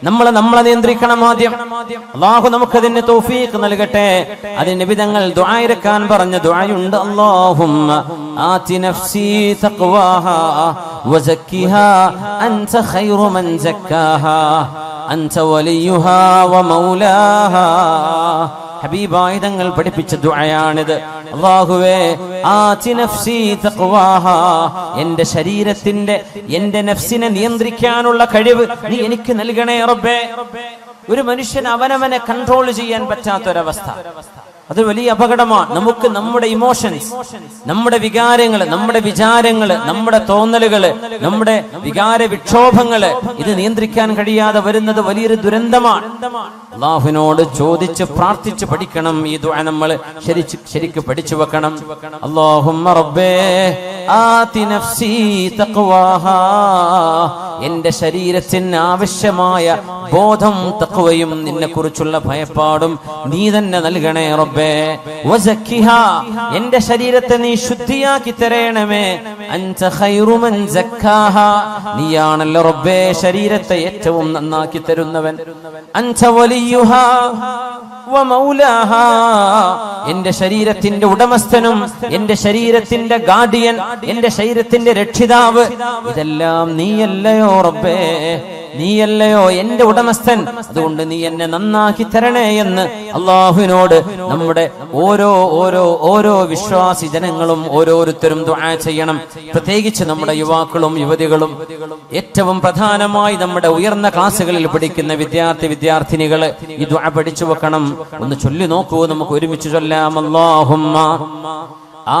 നമ്മളെ നിയന്ത്രിക്കണം ആദ്യം. അല്ലാഹു നമുക്കതിന് തൗഫീഖ് നൽകട്ടെ. അതിന് നബി തങ്ങൾ ദുആ ഇറക്കാൻ പറഞ്ഞ ദുആയുണ്ട്. അല്ലാഹുമ്മ ആതി നഫ്സി തഖ്വാഹാ വസക്കിഹാ അൻത ഖൈറു മൻ സക്കാഹാ അൻത വലിയുഹാ വമൗലാഹാ. ഹബീബായ തങ്ങൾ പഠിപ്പിച്ച ദുആയാണിത്. അല്ലാഹുവേ ആതി നഫ്സി തഖ്വാഹാ, എന്റെ ശരീരത്തിന്റെ എന്റെ നഫ്സിനെ നിയന്ത്രിക്കാനുള്ള കഴിവ് നീ എനിക്ക് നൽകണേ റബ്ബേ. ഒരു മനുഷ്യൻ അവനവനെ കൺട്രോൾ ചെയ്യാൻ പറ്റാത്തൊരവസ്ഥ, അത് വലിയ അപകടമാണ്. നമുക്ക് നമ്മുടെ ഇമോഷൻസ്, നമ്മുടെ വികാരങ്ങള്, നമ്മുടെ വിചാരങ്ങള്, നമ്മുടെ തോന്നലുകള്, നമ്മുടെ വികാര വിക്ഷോഭങ്ങള് ഇത് നിയന്ത്രിക്കാൻ കഴിയാതെ വരുന്നത് വലിയൊരു ദുരന്തമാണ്. അല്ലാഹുവിനോട് ചോദിച്ച് പ്രാർത്ഥിച്ച് പഠിക്കണം. ഈ ദുആ നമ്മൾ ശരിക്ക് പഠിച്ചു വെക്കണം. അല്ലാഹുമ്മ റബ്ബേ ആതി നഫ്സി തഖ്വാഹാ, എന്റെ ശരീരത്തിന് ആവശ്യമായ ബോധം തഖ്വയും നിന്നെ കുറിച്ചുള്ള ഭയപ്പാടും നീ തന്നെ നൽകണേ റബ്ബേ. വസക്കിഹാ, എന്റെ ശരീരത്തെ നീ ശുദ്ധിയാക്കി തരണമേ. അൻത ഖൈറു മൻ സക്കാഹാ, നീയാണല്ലോ റബ്ബേ ശരീരത്തെ ഏറ്റവും നന്നാക്കി തരുന്നവൻ. അൻത വലിയുഹാ വമൗലാഹാ, എന്റെ ശരീരത്തിന്റെ ഉടമസ്ഥനും എന്റെ ശരീരത്തിന്റെ ഗാർഡിയൻ, എന്റെ ശരീരത്തിന്റെ രക്ഷിതാവ്, ഇതെല്ലാം നീയല്ലയോ റബ്ബേ, നീയല്ലയോ എന്റെ ഉടമസ്ഥൻ. അതുകൊണ്ട് നീ എന്നെ നന്നാക്കി തരണേ എന്ന് അല്ലാഹുവിനോട് നമ്മുടെ ഓരോ വിശ്വാസി ജനങ്ങളും ഓരോരുത്തരും ദുആ ചെയ്യണം. പ്രത്യേകിച്ച് നമ്മുടെ യുവാക്കളും യുവതികളും, ഏറ്റവും പ്രധാനമായി നമ്മുടെ ഉയർന്ന ക്ലാസ്സുകളിൽ പഠിക്കുന്ന വിദ്യാർത്ഥിനികള് ഈ ദുആ പഠിച്ചു വെക്കണം. ഒന്ന് ചൊല്ലി നോക്കൂ, നമുക്ക് ഒരുമിച്ച് ചൊല്ലാം. അല്ലാഹുമ്മ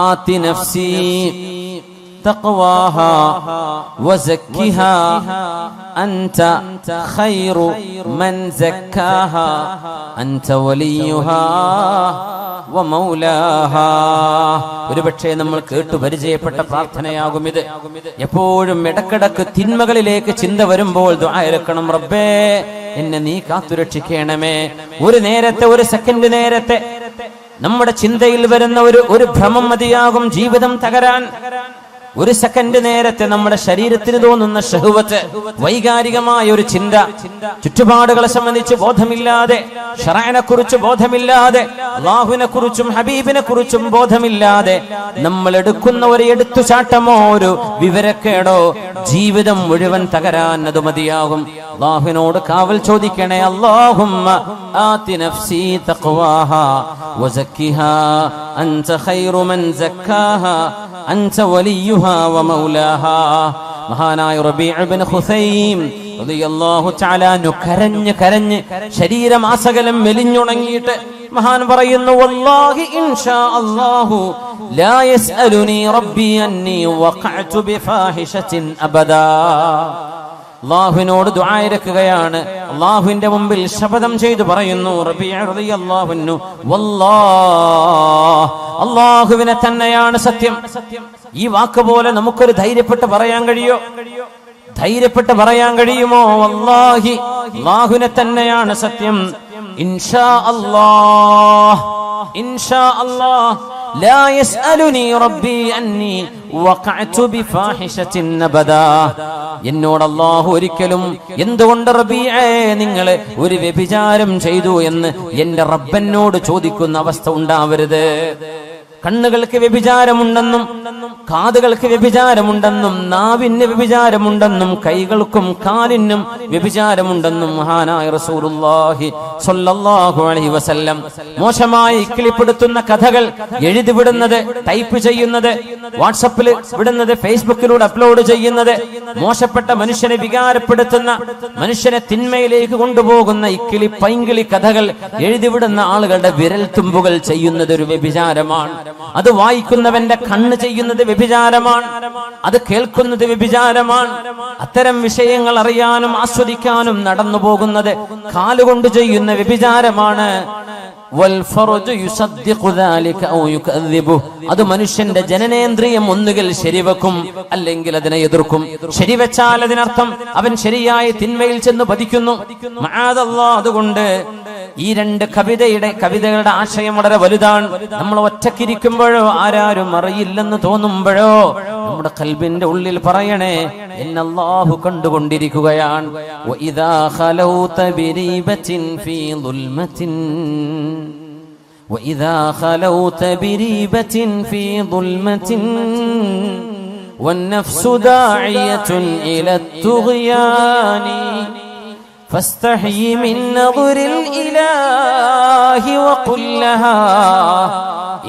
ആതി നഫ്സി തഖ്വാഹാ വസക്കിഹാ അൻത ഖൈറു മൻ സക്കാഹാ അൻത വലിയുഹാ വമൗലാഹാ. ഒരുപക്ഷേ നമ്മൾ കേട്ടു പരിചയപ്പെട്ട പ്രാർത്ഥനയാകും ഇത്. എപ്പോഴും ഇടക്കിടക്ക് തിന്മകളിലേക്ക് ചിന്ത വരുമ്പോൾ ദുആ ഇറക്കണം. റബ്ബേ എന്നെ നീ കാത്തുരക്ഷിക്കണമേ. ഒരു നേരത്തെ, ഒരു സെക്കൻഡ് നേരത്തെ നമ്മുടെ ചിന്തയിൽ വരുന്ന ഒരു ഭ്രമം മതിയാകും ജീവിതം തകരാൻ. ഒരു സെക്കൻഡ് നേരത്തെ നമ്മുടെ ശരീരത്തിന് തോന്നുന്ന ഷഹ്വത്ത്, വൈകാരികമായ ഒരു ചിന്ത, ചുറ്റുപാടുകളെ സംബന്ധിച്ച് ബോധമില്ലാതെ, ശറഅനെ കുറിച്ച് ബോധമില്ലാതെ, അല്ലാഹുവിനെ കുറിച്ചും ഹബീബിനെ കുറിച്ചും ബോധമില്ലാതെ നമ്മൾ എടുക്കുന്ന ഒരു എടുത്തുചാട്ടമോ ഒരു വിവരക്കേടോ ജീവിതം മുഴുവൻ തകരാൻ അത് മതിയാകും. അല്ലാഹുവിനോട് കാവൽ ചോദിക്കണേ. അല്ലാഹുമ്മ ആതി നഫ്സി തഖ്വാഹാ വസക്കിഹാ അൻത ഖൈറു മൻ സക്കാഹാ അൻത വലിയുഹാ വമൗലാഹാ. മഹാനായ റബീഉ ഇബ്നു ഖുസൈം റളിയല്ലാഹു തആല അൻഹു കരഞ്ഞ് ശരീരമാസകലം മെലിഞ്ഞുണങ്ങിയിട്ട് മഹാൻ പറയുന്നു, വല്ലാഹി ഇൻഷാ അല്ലാഹു ലാ യസ്അലുനി റബ്ബി അന്നി വഖഅതു ബിഫാഹിശത്തിൻ അബദാ. അല്ലാഹുവിനോട് ദുആ ഇറക്കുകയാണ്. അല്ലാഹുവിന്റെ മുമ്പിൽ ശപഥം ചെയ്തു പറയുന്നു റബീഉ റളിയല്ലാഹു അൻഹു, വല്ലാഹ്, അല്ലാഹുവിനെ തന്നെയാണ് സത്യം. ഈ വാക്ക് പോലെ നമുക്കൊരു ധൈര്യപ്പെട്ട് പറയാൻ കഴിയോ? ധൈര്യപ്പെട്ട് പറയാൻ കഴിയുമോ? വല്ലാഹി, അല്ലാഹുവിനെ തന്നെയാണ് സത്യം. ഇൻഷാ അല്ലാഹ്, ഇൻഷാ അല്ലാഹ് ലാ യസ്അലുനി റബ്ബി അന്നി വഖഅതു ബിഫാഹിശത്തിൻ അബദാ. എന്നോട് അല്ലാഹു ഒരിക്കലും എന്തുകൊണ്ട് റബീഅേ നിങ്ങൾ ഒരു വ്യഭിചാരം ചെയ്തു എന്ന് എന്റെ റബ്ബനോട് ചോദിക്കുന്ന അവസ്ഥ ഉണ്ടാവരുത്. കണ്ണുകൾക്ക് വ്യഭിചാരമുണ്ടെന്നും കാതുകൾക്ക് വ്യഭിചാരമുണ്ടെന്നും നാവിന് വ്യഭിചാരമുണ്ടെന്നും കൈകൾക്കും കാലിനും വ്യഭിചാരമുണ്ടെന്നും മഹാനായ റസൂലുള്ളാഹി സ്വല്ലല്ലാഹു അലൈഹി വസല്ലം മോശമായി ഇക്കിളിപ്പെടുത്തുന്ന കഥകൾ എഴുതി വിടുന്നത്, ടൈപ്പ് ചെയ്യുന്നത്, വാട്സപ്പിൽ വിടുന്നത്, ഫേസ്ബുക്കിലൂടെ അപ്ലോഡ് ചെയ്യുന്നത്, മോശപ്പെട്ട മനുഷ്യനെ വികാരപ്പെടുത്തുന്ന, മനുഷ്യനെ തിന്മയിലേക്ക് കൊണ്ടുപോകുന്ന ഇക്കിളി പൈങ്കിളി കഥകൾ എഴുതിവിടുന്ന ആളുകളുടെ വിരൽ തുമ്പുകൾ ചെയ്യുന്നത് ഒരു വ്യഭിചാരമാണ്. അത് വായിക്കുന്നവന്റെ കണ്ണ് ചെയ്യുന്നത് വ്യഭിചാരമാണ്. അത് കേൾക്കുന്നത് വ്യഭിചാരമാണ്. അത്തരം വിഷയങ്ങൾ അറിയാനും ആസ്വദിക്കാനും നടന്നു പോകുന്നത് കാലുകൊണ്ട് ചെയ്യുന്ന വ്യഭിചാരമാണ്. അത് മനുഷ്യന്റെ ജനനേന്ദ്രിയം ഒന്നുകിൽ ശരിവെക്കും, അല്ലെങ്കിൽ അതിനെ എതിർക്കും. ശരിവെച്ചാൽ അതിനർത്ഥം അവൻ ശരിയായ തിന്മയിൽ ചെന്ന് പതിക്കുന്നു. മഅദല്ലാഹ്. അതുകൊണ്ട് ഈ രണ്ട് കവിതകളുടെ ആശയം വളരെ വലുതാണ്. നമ്മൾ ഒറ്റക്കിരിക്കുമ്പോഴോ ആരാരും അറിയില്ലെന്ന് തോന്നുമ്പോഴോ നമ്മുടെ ഖൽബിന്റെ ഉള്ളിൽ പറയണേ, എന്നെ അല്ലാഹു കണ്ടുകൊണ്ടിരിക്കുകയാണ്. വഇദാ ഖലൗത ബിരീബത്തിൻ ഫീ ദുൽമത്തിൻ وإذا خلوت بريبة في ظلمة والنفس داعية إلى الطغيان فاستحي من نظر الإله وقل لها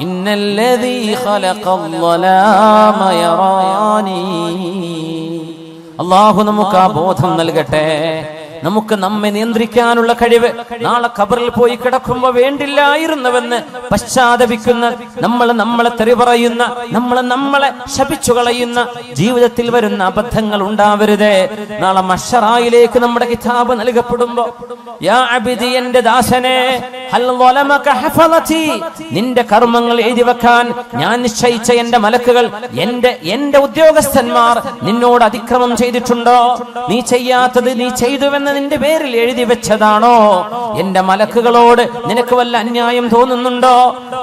إن الذي خلق الظلام يراني. الله നമുക്ക് ആ ബോധം നൽകട്ടെ. നമുക്ക് നമ്മെ നിയന്ത്രിക്കാനുള്ള കഴിവ്. നാളെ ഖബറിൽ പോയി കിടക്കുമ്പോ വേണ്ടില്ലായിരുന്നുവെന്ന് പശ്ചാത്തപിക്കുന്ന, നമ്മളെ തെറി പറയുന്ന, നമ്മളെ ശപിച്ചു കളയുന്ന ജീവിതത്തിൽ വരുന്ന അബദ്ധങ്ങൾ ഉണ്ടാവരുതേ. നാളെ മഹ്ശറായിലേക്ക് നമ്മുടെ കിതാബ് നൽകപ്പെടുമ്പോ, യാ അബ്ദി, എന്റെ ദാസനെ, ഹൽ വലമക ഹഫളതി, നിന്റെ കർമ്മങ്ങൾ എഴുതി വെക്കാൻ ഞാൻ നിശ്ചയിച്ച എന്റെ മലക്കുകൾ, എന്റെ ഉദ്യോഗസ്ഥന്മാർ നിന്നോട് അതിക്രമം ചെയ്തിട്ടുണ്ടോ? നീ ചെയ്യാത്തത് നീ ചെയ്തുവെന്ന് നിന്റെ പേരിൽ എഴുതി വെച്ചതാണോ? എന്റെ മലക്കുകളോട് നിനക്ക് വല്ല അന്യായം തോന്നുന്നുണ്ടോ?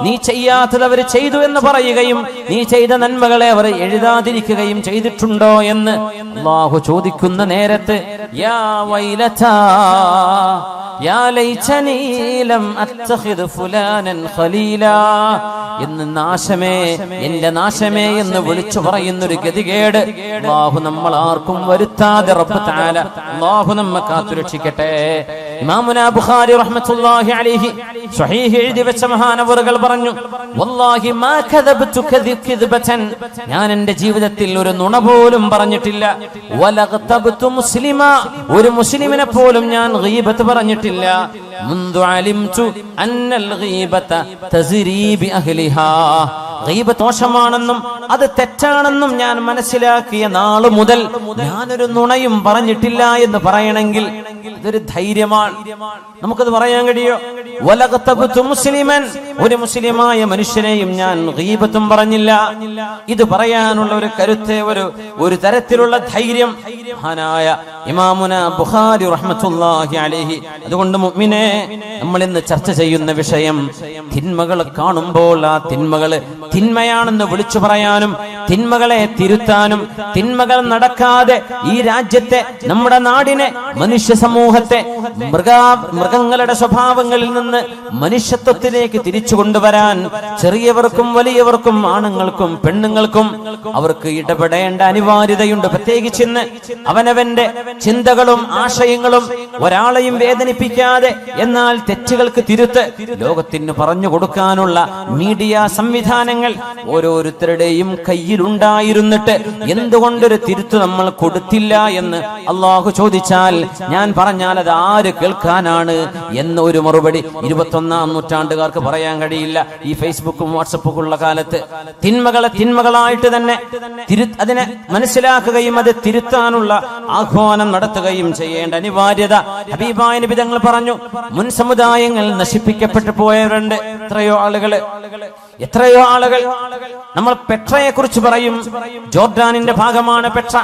നീ ചെയ്യാത്തത് അവർ ചെയ്തു എന്ന് പറയുകയും നീ ചെയ്ത നന്മകളെ അവർ എഴുതാതിരിക്കുകയും ചെയ്തിട്ടുണ്ടോ എന്ന് അല്ലാഹു ചോദിക്കുന്ന നേരത്ത്, യാ വൈലതാ യാ ലൈതനീ ലം അത്തഖിദ് ഫുലാനൻ ഖലീലാ എന്ന് നാശമേ, എന്റെ നാശമേ എന്ന് വിളിച്ചു പറയുന്നൊരു ഗതികേട് അല്ലാഹു നമ്മൾ ആർക്കും വരുത്താതെ റബ്ബ് തആല അല്ലാഹു നമ്മെ കാത്തുരക്ഷിക്കട്ടെ. ഇമാമുനാ ബുഖാരി റഹ്മത്തുള്ളാഹി അലൈഹി സ്വഹീഹ് എഴുതി വെച്ച മഹാനവറുകൾ പറഞ്ഞു, വല്ലാഹി മാ കദബ്തു കദിബതൻ, ഞാൻ എന്റെ ജീവിതത്തിൽ ഒരു നുണ പോലും പറഞ്ഞിട്ടില്ല. വലഗ്തബ്തു മുസ്ലിമാ, ഒരു മുസ്ലിമിനെ പോലും ഞാൻ ഗീബത്ത് പറഞ്ഞിട്ടില്ല. മുൻദു അലിംതു അന്നൽ ഗീബത തസ്രി ബി അഹ്ലിഹാ, ഗീബത്ത് ദോഷമാണെന്നും അത് തെറ്റാണെന്നും ഞാൻ മനസ്സിലാക്കിയ നാള് മുതൽ ഞാനൊരു നുണയും പറഞ്ഞിട്ടില്ല എന്ന് പറയണമെങ്കിൽ ഇതൊരു ധൈര്യമാണ്. നമുക്കത് പറയാൻ കഴിയോ? വലഗ്തബ്തു മുസ്ലിമൻ, ഒരു മുസ്ലിമായ മനുഷ്യനെയും ഞാൻ ഗീബത്തും പറഞ്ഞില്ല. ഇത് പറയാനുള്ള ഒരു കരുത്ത്, ഒരു തരത്തിലുള്ള ധൈര്യം മഹാനായ ഇമാമുനാ ബുഖാരി റഹ്മത്തുള്ളാഹി അലൈഹി. അതുകൊണ്ട് മുഅ്മിനേ, നമ്മൾ ഇന്ന് ചർച്ച ചെയ്യുന്ന വിഷയം, തിന്മകൾ കാണുമ്പോൾ ആ തിന്മകൾ തിന്മയാണെന്ന് വിളിച്ചു പറയാനും തിന്മകളെ തിരുത്താനും, തിന്മകൾ നടക്കാതെ ഈ രാജ്യത്തെ, നമ്മുടെ നാടിനെ, മനുഷ്യ സമൂഹത്തെ മൃഗങ്ങളുടെ സ്വഭാവങ്ങളിൽ നിന്ന് മനുഷ്യത്വത്തിലേക്ക് തിരിച്ചു കൊണ്ടുവരാൻ ചെറിയവർക്കും വലിയവർക്കും ആണുങ്ങൾക്കും പെണ്ണുങ്ങൾക്കും അവർക്ക് ഇടപെടേണ്ട അനിവാര്യതയുണ്ട്. പ്രത്യേകിച്ച് ഇന്ന് അവനവന്റെ ചിന്തകളും ആശയങ്ങളും ഒരാളെയും വേദനിപ്പിക്കാതെ എന്നാൽ തെറ്റുകൾക്ക് തിരുത്ത് ലോകത്തിന് പറഞ്ഞു കൊടുക്കാനുള്ള മീഡിയ സംവിധാനങ്ങൾ ഓരോരുത്തരുടെയും കയ്യിലുണ്ടായിരുന്നിട്ട് എന്തുകൊണ്ടൊരു തിരുത്ത് നമ്മൾ കൊടുത്തില്ല എന്ന് അള്ളാഹു ചോദിച്ചാൽ, ഞാൻ പറഞ്ഞാൽ അത് ആര് കേൾക്കാനാണ് എന്ന ഒരു മറുപടി 21ാം നൂറ്റാണ്ടുകാർക്ക് പറയാൻ കഴിയില്ല. ഈ ഫേസ്ബുക്കും വാട്സപ്പും ഉള്ള കാലത്ത് തിന്മകളെ തിന്മകളായിട്ട് തന്നെ അതിനെ മനസ്സിലാക്കുകയും അത് തിരുത്താനുള്ള ആഹ്വാനം നടത്തുകയും ചെയ്യേണ്ട അനിവാര്യത ഹബീബായ നബി തങ്ങൾ പറഞ്ഞു. മുൻ സമുദായങ്ങൾ നശിപ്പിക്കപ്പെട്ടു പോയവരുണ്ട്. എത്രയോ ആളുകൾ നമ്മൾ പെട്രയെ കുറിച്ച് പറയും. ജോർഡാനിന്റെ ഭാഗമാണ് പെട്ര.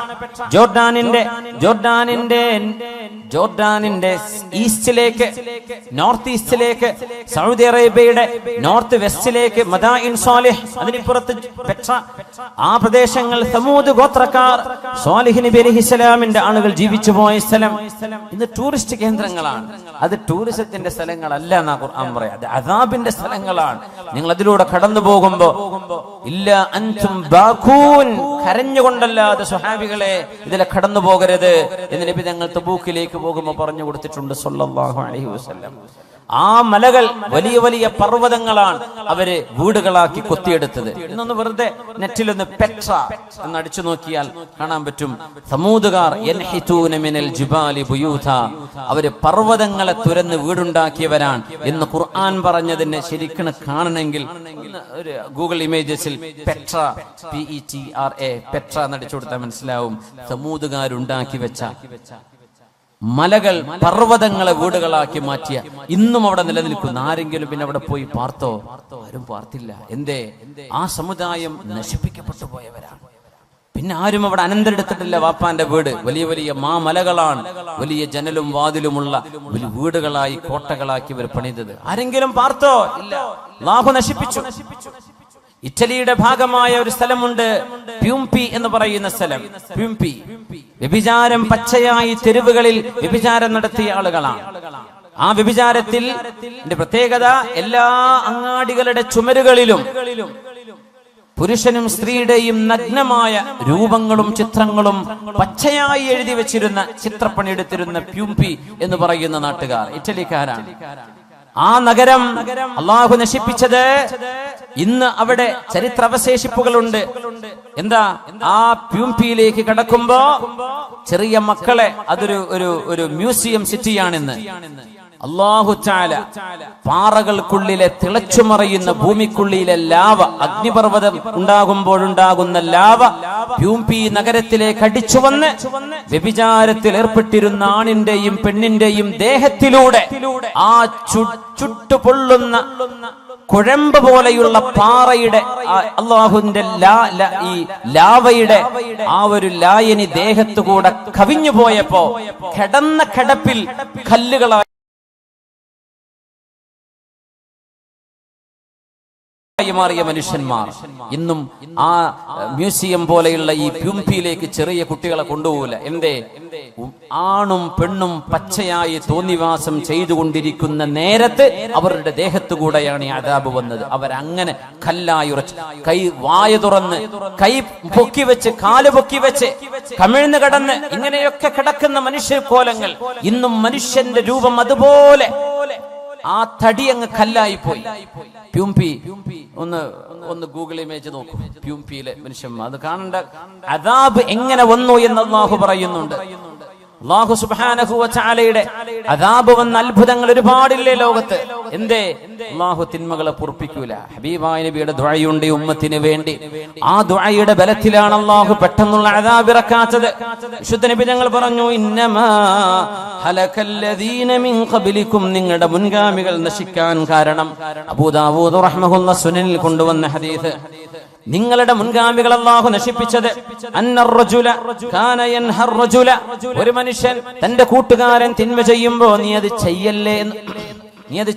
ജോർഡാനിന്റെ ഈസ്റ്റിലേക്ക്, നോർത്ത് ഈസ്റ്റിലേക്ക്, സൗദി അറേബ്യയുടെ നോർത്ത് വെസ്റ്റിലേക്ക് മദായിൻ സാലിഹ്, അതിനിപ്പുറത്ത് പെട്ര, ആ പ്രദേശങ്ങൾ സമൂദ് ഗോത്രക്കാർ, സാലിഹ് നബി അലൈഹിസ്സലാമിന്റെ ആളുകൾ ജീവിച്ചു പോയ സ്ഥലം ഇന്ന് ടൂറിസ്റ്റ് കേന്ദ്രങ്ങളാണ്. അത് ടൂറിസത്തിന്റെ സ്ഥലങ്ങളല്ല എന്നാ ഖുർആൻ പറയാം, അത് അദാബിന്റെ സ്ഥലങ്ങളാണ്. നിങ്ങൾ അതിലൂടെ കടന്നു പോകുമ്പോ ഇല്ല അൻതും ബാഖൂൻ, കരഞ്ഞുകൊണ്ടല്ലാതെ സ്വഹാബികളെ ഇതിലെ കടന്നു പോകരുത് എന്ന് നബി തങ്ങൾ തബൂക്കിലേക്ക് പോകുമ്പോൾ പറഞ്ഞു കൊടുത്തിട്ടുണ്ട് സല്ലല്ലാഹു അലൈഹി വസല്ലം. ആ മലകൾ വലിയ വലിയ പർവ്വതങ്ങളാണ് അവര് വീടുകളാക്കി കൊത്തിയെടുത്തത്. ഇന്നൊന്ന് വെറുതെ നെറ്റിലൊന്ന് പെട്ര എന്ന് അടിച്ചു നോക്കിയാൽ കാണാൻ പറ്റും. സമൂദുകാർ യൻഹിതൂന മിനൽ ജിബാലി ബുയൂത, അവര് പർവ്വതങ്ങളെ തുരന്ന് വീടുണ്ടാക്കിയവരാണ് എന്ന് ഖുർആൻ പറഞ്ഞതിനെ ശരിക്കും കാണണമെങ്കിൽ ഒരു ഗൂഗിൾ ഇമേജസിൽ പെട്ര, PETRA, പെട്ര എന്നടിച്ചു കൊടുത്താൽ മനസ്സിലാവും. സമൂദുകാരുണ്ടാക്കി വെച്ച മലകൾ, പർവ്വതങ്ങളെ വീടുകളാക്കി മാറ്റിയ ഇന്നും അവിടെ നിലനിൽക്കുന്ന ആരെങ്കിലും പിന്നെ അവിടെ പോയി പാർത്തോ? ആരും പാർത്തില്ല. എന്തേ? ആ സമുദായം നശിപ്പിക്കപ്പെട്ടു പോയവരാണ്. പിന്നെ ആരും അവിടെ അനന്തരെടുത്തിട്ടില്ല. വാപ്പാന്റെ വീട് വലിയ വലിയ മാമലകളാണ്, വലിയ ജനലും വാതിലുമുള്ള വലിയ വീടുകളായി കോട്ടകളാക്കി ഇവർ പണിതത്. ആരെങ്കിലും പാർത്തോ? ഇല്ല. അല്ലാഹു നശിപ്പിച്ചു. ഇറ്റലിയുടെ ഭാഗമായ ഒരു സ്ഥലമുണ്ട്, പ്യൂംപി എന്ന് പറയുന്ന സ്ഥലം. പ്യൂംപി വ്യഭിചാരം പച്ചയായി തെരുവുകളിൽ വ്യഭിചാരം നടത്തിയ ആളുകളാണ്. ആ വ്യഭിചാരത്തിൽ പ്രത്യേകത, എല്ലാ അങ്ങാടികളുടെ ചുമരുകളിലും പുരുഷനും സ്ത്രീയുടെയും നഗ്നമായ രൂപങ്ങളും ചിത്രങ്ങളും പച്ചയായി എഴുതി വെച്ചിരുന്ന ചിത്രപ്പണിയെടുത്തിരുന്ന പ്യൂംപി എന്ന് പറയുന്ന നാട്ടുകാർ ഇറ്റലിക്കാരാണ്. ആ നഗരം അള്ളാഹു നശിപ്പിച്ചത്. ഇന്ന് അവിടെ ചരിത്രാവശേഷിപ്പുകളുണ്ട്. എന്താ? ആ പ്യൂംപിയിലേക്ക് കടക്കുമ്പോ ചെറിയ മക്കളെ, അതൊരു ഒരു മ്യൂസിയം സിറ്റിയാണിന്ന്. അല്ലാഹു തആല പാറകൾക്കുള്ളിലെ തിളച്ചുമറിയുന്ന ഭൂമിക്കുള്ളിലെ ലാവ, അഗ്നിപർവ്വതം ഉണ്ടാകുമ്പോഴുണ്ടാകുന്ന ലാവ പ്യൂംപി നഗരത്തിലേക്ക് അടിച്ചു വന്ന് വ്യഭിചാരത്തിൽ ഏർപ്പെട്ടിരുന്ന ആണിന്റെയും പെണ്ണിന്റെയും ദേഹത്തിലൂടെ ആ ചുട്ടുപൊള്ളുന്ന കുഴമ്പ് പോലെയുള്ള പാറയുടെ അള്ളാഹുവിന്റെ ഈ ലാവയുടെ ആ ഒരു ലായനി ദേഹത്തുകൂടെ കവിഞ്ഞു പോയപ്പോ കിടന്ന കിടപ്പിൽ കല്ലുകളായി മാറിയ മനുഷ്യന്മാർ ഇന്നും ആ മ്യൂസിയം പോലെയുള്ള ഈ പ്യൂംപിയിലേക്ക് ചെറിയ കുട്ടികളെ കൊണ്ടുപോകില്ല. എന്തേ? ആണും പെണ്ണും പച്ചയായി തോന്നിവാസം ചെയ്തുകൊണ്ടിരിക്കുന്ന നേരത്ത് അവരുടെ ദേഹത്തുകൂടെയാണ് ഈ അദാബ് വന്നത്. അവരങ്ങനെ കല്ലായി ഉറച്ച്, കൈ വായ തുറന്ന്, കൈ പൊക്കി വെച്ച്, കാല് പൊക്കി വെച്ച്, കമിഴ്ന്ന് കിടന്ന് ഇങ്ങനെയൊക്കെ കിടക്കുന്ന മനുഷ്യ കോലങ്ങൾ. ഇന്നും മനുഷ്യന്റെ രൂപം അതുപോലെ ആ തടി അങ്ങ് കല്ലായി പോയി. പ്യൂംപി ഒന്ന് ഗൂഗിൾ ഇമേജ് നോക്കൂ. പ്യൂംപിയിലെ മനുഷ്യന്മാർ അത് കാണേണ്ട അദാബ് എങ്ങനെ വന്നു എന്ന് അല്ലാഹു പറയുന്നുണ്ട്. അല്ലാഹു സുബ്ഹാനഹു വ തആലയുടെ അദാബ് വന്ന അത്ഭുതങ്ങൾ ഒരുപാടില്ലേ ലോകത്ത്. എന്തേ? അല്ലാഹു തിന്മകളെ പൊറുപ്പിക്കൂല. ഹബീബായ നബിയുടെ ദുആയുണ്ട് ഉമ്മത്തിന് വേണ്ടി. ആ ദുആയുടെ ബലത്തിലാണ് അല്ലാഹു പെട്ടെന്നുള്ള അദാബ് ഇറക്കാത്തത്. വിശുദ്ധ നബി തങ്ങൾ പറഞ്ഞു, ഇന്നമാ ഹലകല്ലദീന മിൻ ഖബ്ലികും, നിങ്ങളുടെ മുൻഗാമികൾ നശിക്കാൻ കാരണം. അബൂ ദാവൂദ് റഹ്മഹുല്ലാഹ് സുനനിൽ കൊണ്ടുവന്ന ഹദീസ്. നിങ്ങളുടെ മുൻഗാമികൾ അല്ലാഹു നശിപ്പിച്ചത്, ഒരു മനുഷ്യൻ തന്റെ കൂട്ടുകാരൻ തിന്മ ചെയ്യുമ്പോ നീ അത്